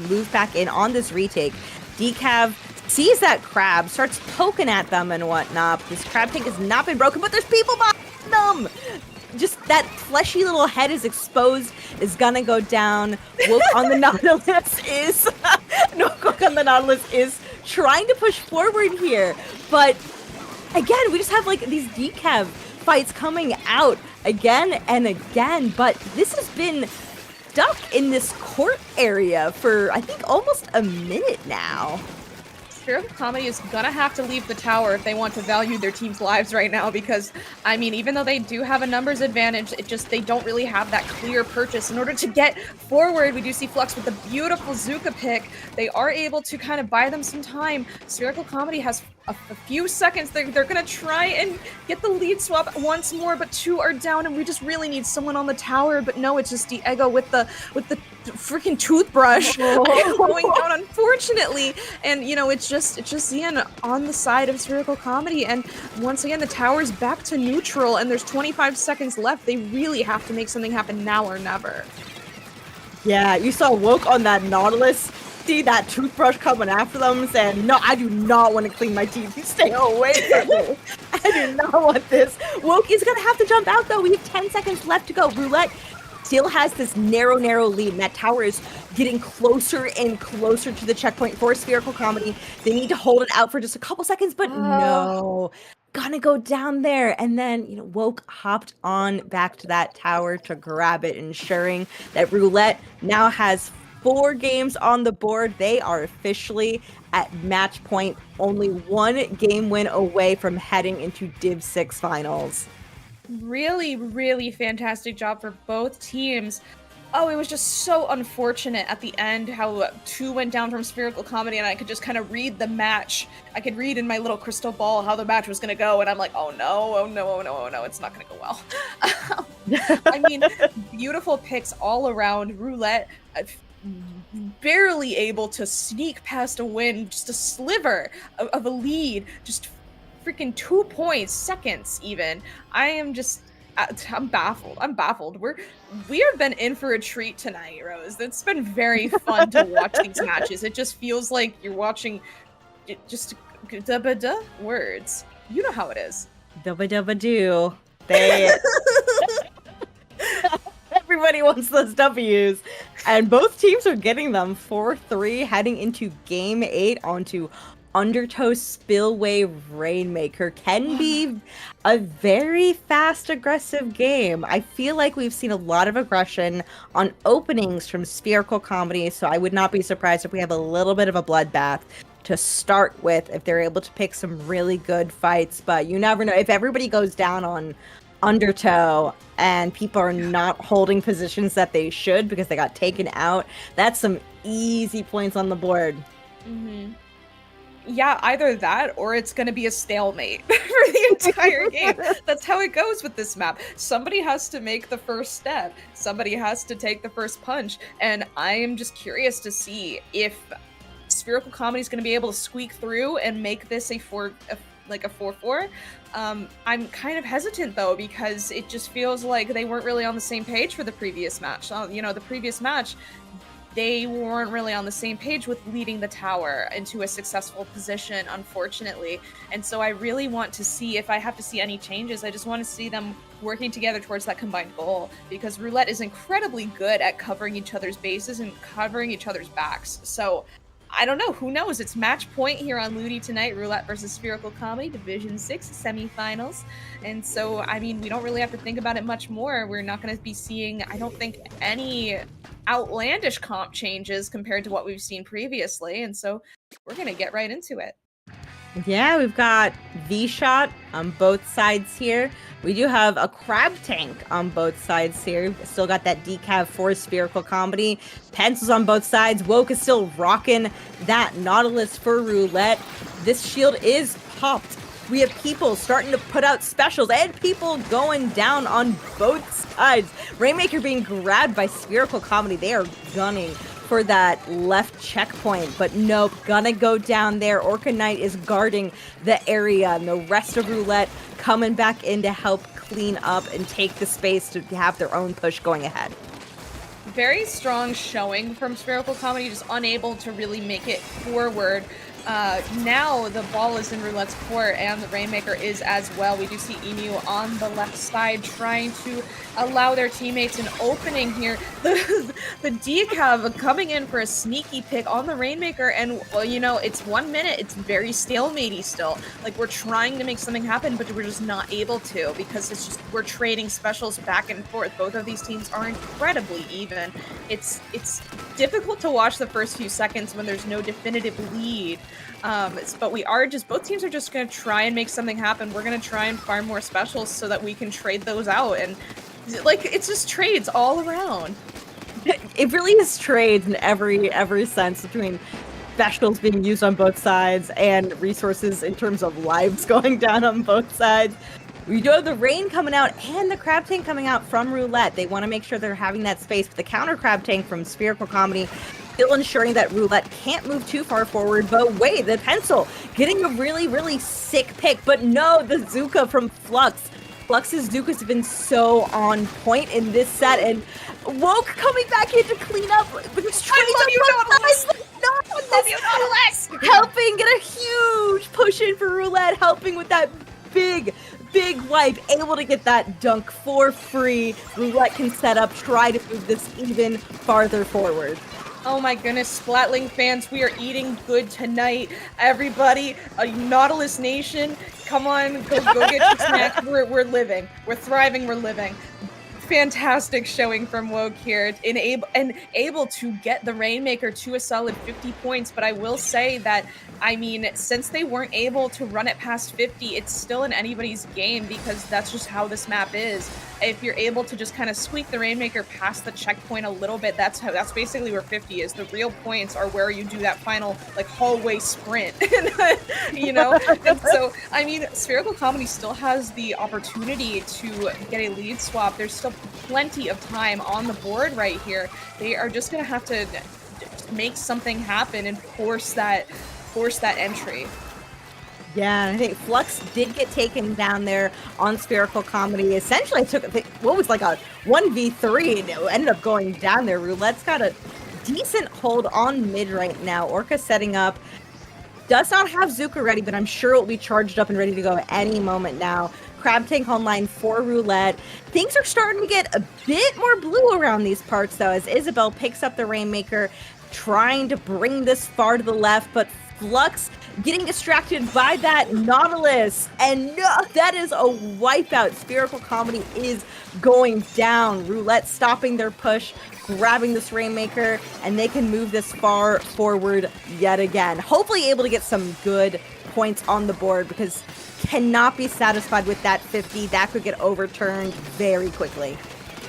move back in on this retake. Decav sees that crab, starts poking at them and whatnot. This crab tank has not been broken, but there's people behind them. Just that fleshy little head is exposed, is gonna go down. Woke on the Nautilus is trying to push forward here. But again, we just have like these decav fights coming out again and again. But this has been stuck in this court area for I think almost a minute now. Spherical Comedy is gonna have to leave the tower if they want to value their team's lives right now, because, I mean, even though they do have a numbers advantage, they don't really have that clear purchase. In order to get forward, we do see Flux with the beautiful Zuka pick. They are able to kind of buy them some time. Spherical Comedy has a few seconds. They're gonna try and get the lead swap once more, but 2 are down, and we just really need someone on the tower. But no, it's just Diego with the freaking toothbrush going down, unfortunately. And it's just Zian on the side of Spherical Comedy, and once again the tower's back to neutral, and there's 25 seconds left. They really have to make something happen now or never. Yeah, you saw Woke on that Nautilus. See that toothbrush coming after them, saying, "No, I do not want to clean my teeth. You stay away from me. I do not want this." Woke is gonna have to jump out though. We have 10 seconds left to go. Roulette still has this narrow lead, and that tower is getting closer and closer to the checkpoint for Spherical Comedy. They need to hold it out for just a couple seconds, but no. Gonna go down there. And then, Woke hopped on back to that tower to grab it, ensuring that Roulette now has 4 games on the board. They are officially at match point, only 1 game win away from heading into Div 6 finals. Really, really fantastic job for both teams. Oh, it was just so unfortunate at the end how 2 went down from Spherical Comedy, and I could just kind of read the match. I could read in my little crystal ball how the match was going to go, and I'm like, oh no, it's not going to go well. I mean, beautiful picks all around. Roulette barely able to sneak past a win, just a sliver of a lead, just freaking 2 points, seconds even. I'm baffled. We have been in for a treat tonight, Rose. It's been very fun to watch these matches. It just feels like you're watching just words. You know how it is. Dubba dubba doo. They everybody wants those W's, and both teams are getting them. 4-3 heading into Game 8 onto Undertow Spillway Rainmaker. Can be a very fast, aggressive game. I feel like we've seen a lot of aggression on openings from Spherical Comedy, so I would not be surprised if we have a little bit of a bloodbath to start with if they're able to pick some really good fights. But you never know. If everybody goes down on Undertow and people are not holding positions that they should because they got taken out, that's some easy points on the board. Mm-hmm. Yeah, either that or it's going to be a stalemate for the entire game. That's how it goes with this map. Somebody has to make the first step. Somebody has to take the first punch. And I am just curious to see if Spherical Comedy is going to be able to squeak through and make this a 4-4. I'm kind of hesitant though, because it just feels like they weren't really on the same page for the previous match. The previous match, they weren't really on the same page with leading the tower into a successful position, unfortunately. And so I really want to see, if I have to see any changes, I just want to see them working together towards that combined goal, because Roulette is incredibly good at covering each other's bases and covering each other's backs. So I don't know. Who knows? It's match point here on LUTI tonight. Roulette versus Spherical Comedy, Division 6 semifinals. And so, I mean, we don't really have to think about it much more. We're not going to be seeing, I don't think, any outlandish comp changes compared to what we've seen previously. And so we're going to get right into it. Yeah, we've got V-Shot on both sides here. We do have a Crab Tank on both sides here. We've still got that decav for Spherical Comedy. Pencils on both sides. Woke is still rocking that Nautilus for Roulette. This shield is popped. We have people starting to put out specials and people going down on both sides. Rainmaker being grabbed by Spherical Comedy. They are gunning for that left checkpoint, but nope, gonna go down there. Orca Knight is guarding the area, and the rest of Roulette coming back in to help clean up and take the space to have their own push going ahead. Very strong showing from Spherical Comedy, just unable to really make it forward. Now the ball is in Roulette's court, and the Rainmaker is as well. We do see Emu on the left side trying to allow their teammates an opening here. The decav coming in for a sneaky pick on the Rainmaker, and well, it's 1 minute. It's very stalematey still. Like, we're trying to make something happen, but we're just not able to, because it's just, we're trading specials back and forth. Both of these teams are incredibly even. It's difficult to watch the first few seconds when there's no definitive lead. But both teams are just going to try and make something happen. We're going to try and farm more specials so that we can trade those out. And it's just trades all around. It really is trades in every sense, between specials being used on both sides and resources in terms of lives going down on both sides. We do have the rain coming out and the crab tank coming out from Roulette. They want to make sure they're having that space. But the counter crab tank from Spherical Comedy still ensuring that Roulette can't move too far forward. But wait, the pencil getting a really, really sick pick. But no, the Zuka from Flux. Flux's Zukas have been so on point in this set, and Woke coming back in to clean up. Because Nautilus helping get a huge push in for Roulette, helping with that big wipe, able to get that dunk for free. Roulette can set up, try to move this even farther forward. Oh my goodness, Splatling fans, we are eating good tonight. Everybody, Nautilus Nation, come on, go get your snack. We're living. We're thriving, we're living. Fantastic showing from Woke here, and able to get the Rainmaker to a solid 50 points. But I will say that, I mean, since they weren't able to run it past 50, it's still in anybody's game, because that's just how this map is. If you're able to just kind of squeak the Rainmaker past the checkpoint a little bit, that's basically where 50 is. The real points are where you do that final hallway sprint, And so, I mean, Spherical Comedy still has the opportunity to get a lead swap. There's still plenty of time on the board right here. They are just gonna have to make something happen and force that entry. Yeah, I think Flux did get taken down there on Spherical Comedy. Essentially took what was like a 1v3 and it ended up going down there. Roulette's got a decent hold on mid right now. Orca setting up. Does not have Zuka ready, but I'm sure it will be charged up and ready to go at any moment now. Crab Tank online for Roulette. Things are starting to get a bit more blue around these parts, though, as Isabel picks up the Rainmaker, trying to bring this far to the left, but Flux getting distracted by that Nautilus. And no, that is a wipeout. Spherical Comedy is going down. Roulette stopping their push, grabbing this Rainmaker, and they can move this far forward yet again. Hopefully able to get some good points on the board, because cannot be satisfied with that 50. That could get overturned very quickly.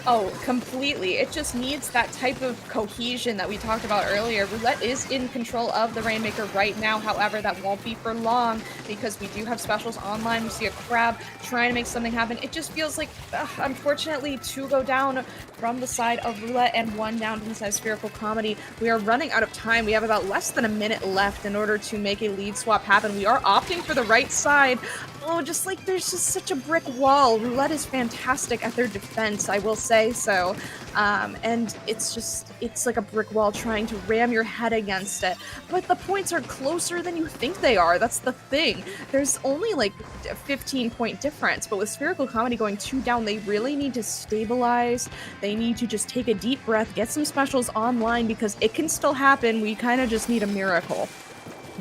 Oh, completely. It just needs that type of cohesion that we talked about earlier. Roulette is in control of the Rainmaker right now. However, that won't be for long, because we do have specials online. We see a Crab trying to make something happen. It just feels like, unfortunately, 2 go down from the side of Roulette and 1 down from the side of Spherical Comedy. We are running out of time. We have about less than a minute left in order to make a lead swap happen. We are opting for the right side. Oh, just like there's just such a brick wall. Roulette is fantastic at their defense, I will say so. And it's like a brick wall trying to ram your head against it. But the points are closer than you think they are. That's the thing. There's only like a 15-point difference. But with Spherical Comedy going 2 down, they really need to stabilize. They need to just take a deep breath, get some specials online, because it can still happen. We kind of just need a miracle.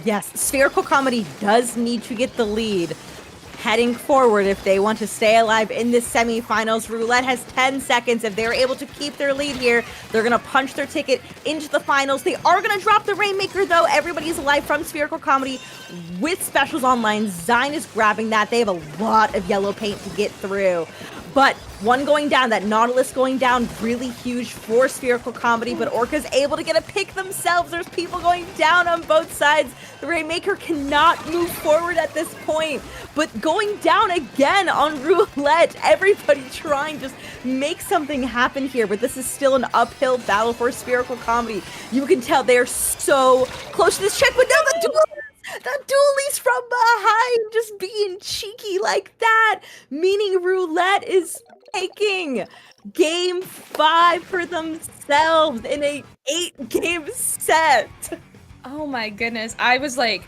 Yes, Spherical Comedy does need to get the lead heading forward if they want to stay alive in this semifinals. Roulette has 10 seconds. If they're able to keep their lead here, they're going to punch their ticket into the finals. They are going to drop the Rainmaker, though. Everybody's alive from Spherical Comedy with specials online. Zine is grabbing that. They have a lot of yellow paint to get through. But 1 going down, that Nautilus going down, really huge for Spherical Comedy, but Orca's able to get a pick themselves. There's people going down on both sides. The Rainmaker cannot move forward at this point, but going down again on Roulette. Everybody trying to just make something happen here, but this is still an uphill battle for Spherical Comedy. You can tell they're so close to this check, but now the duelist from behind just being cheeky like that, meaning Roulette is taking game 5 for themselves in a 8-game set. Oh my goodness. I was like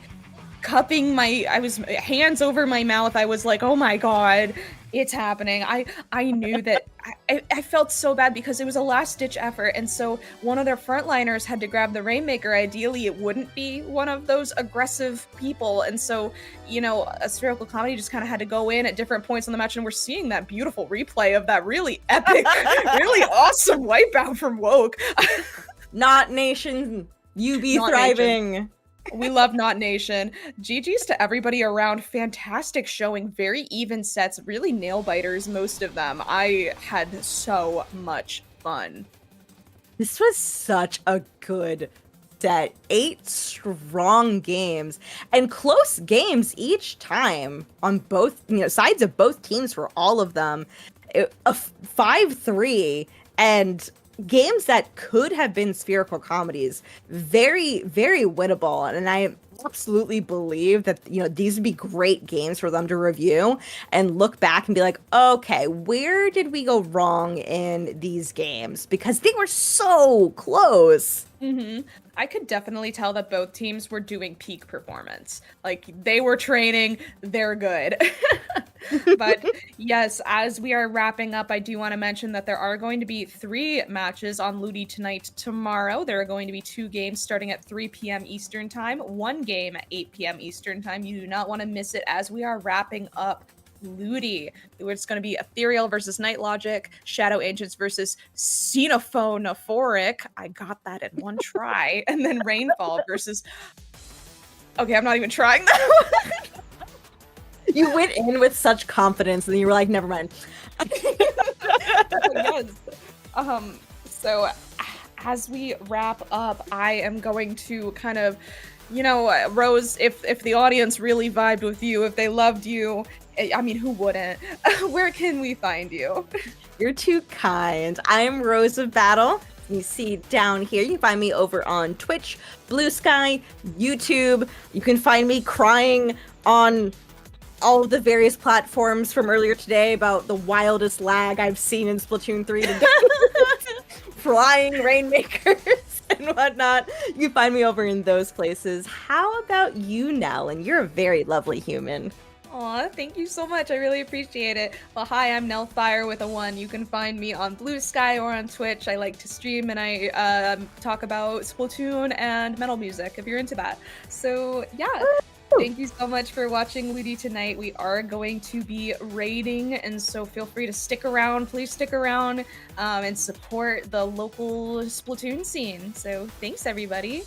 I was hands over my mouth. I was like, oh my God, it's happening. I knew that I felt so bad because it was a last-ditch effort, and so one of their frontliners had to grab the Rainmaker. Ideally, it wouldn't be one of those aggressive people, and so, you know, a Spherical Comedy just kind of had to go in at different points in the match, and we're seeing that beautiful replay of that really epic, really awesome wipeout from Woke. Not Nation, you be Not thriving. Nation. We love Not Nation. GG's to everybody around. Fantastic showing. Very even sets. Really nail biters, most of them. I had so much fun. This was such a good set. 8 strong games and close games each time on both, sides of both teams for all of them. A 5-3 and games that could have been Spherical Comedies. Very, very winnable. And I absolutely believe that, these would be great games for them to review and look back and be like, okay, where did we go wrong in these games? Because they were so close. Mm-hmm. I could definitely tell that both teams were doing peak performance. Like, they were training, they're good. But yes, as we are wrapping up, I do want to mention that there are going to be 3 matches on LUTI tonight. Tomorrow, there are going to be 2 games starting at 3 p.m. Eastern Time, 1 game at 8 p.m. Eastern Time. You do not want to miss it as we are wrapping up LUTI. It's going to be Ethereal versus Night Logic, Shadow Agents versus Xenophonophoric. I got that in one try. And then Rainfall versus... Okay, I'm not even trying that one. You went in with such confidence and you were like, never mind. Yes. So as we wrap up, I am going to kind of, Rose, if the audience really vibed with you, if they loved you, I mean, who wouldn't? Where can we find you? You're too kind. I'm Rose of Battle. You see down here, you can find me over on Twitch, Blue Sky, YouTube. You can find me crying on all of the various platforms from earlier today about the wildest lag I've seen in Splatoon 3 today. Flying Rainmakers and whatnot. You can find me over in those places. How about you, Nell? And you're a very lovely human. Aw, thank you so much. I really appreciate it. Well, hi, I'm Nellfire with a 1. You can find me on Blue Sky or on Twitch. I like to stream and I talk about Splatoon and metal music if you're into that. So, yeah. Thank you so much for watching LUTI tonight. We are going to be raiding, and so feel free to stick around. Please stick around and support the local Splatoon scene. So, thanks, everybody.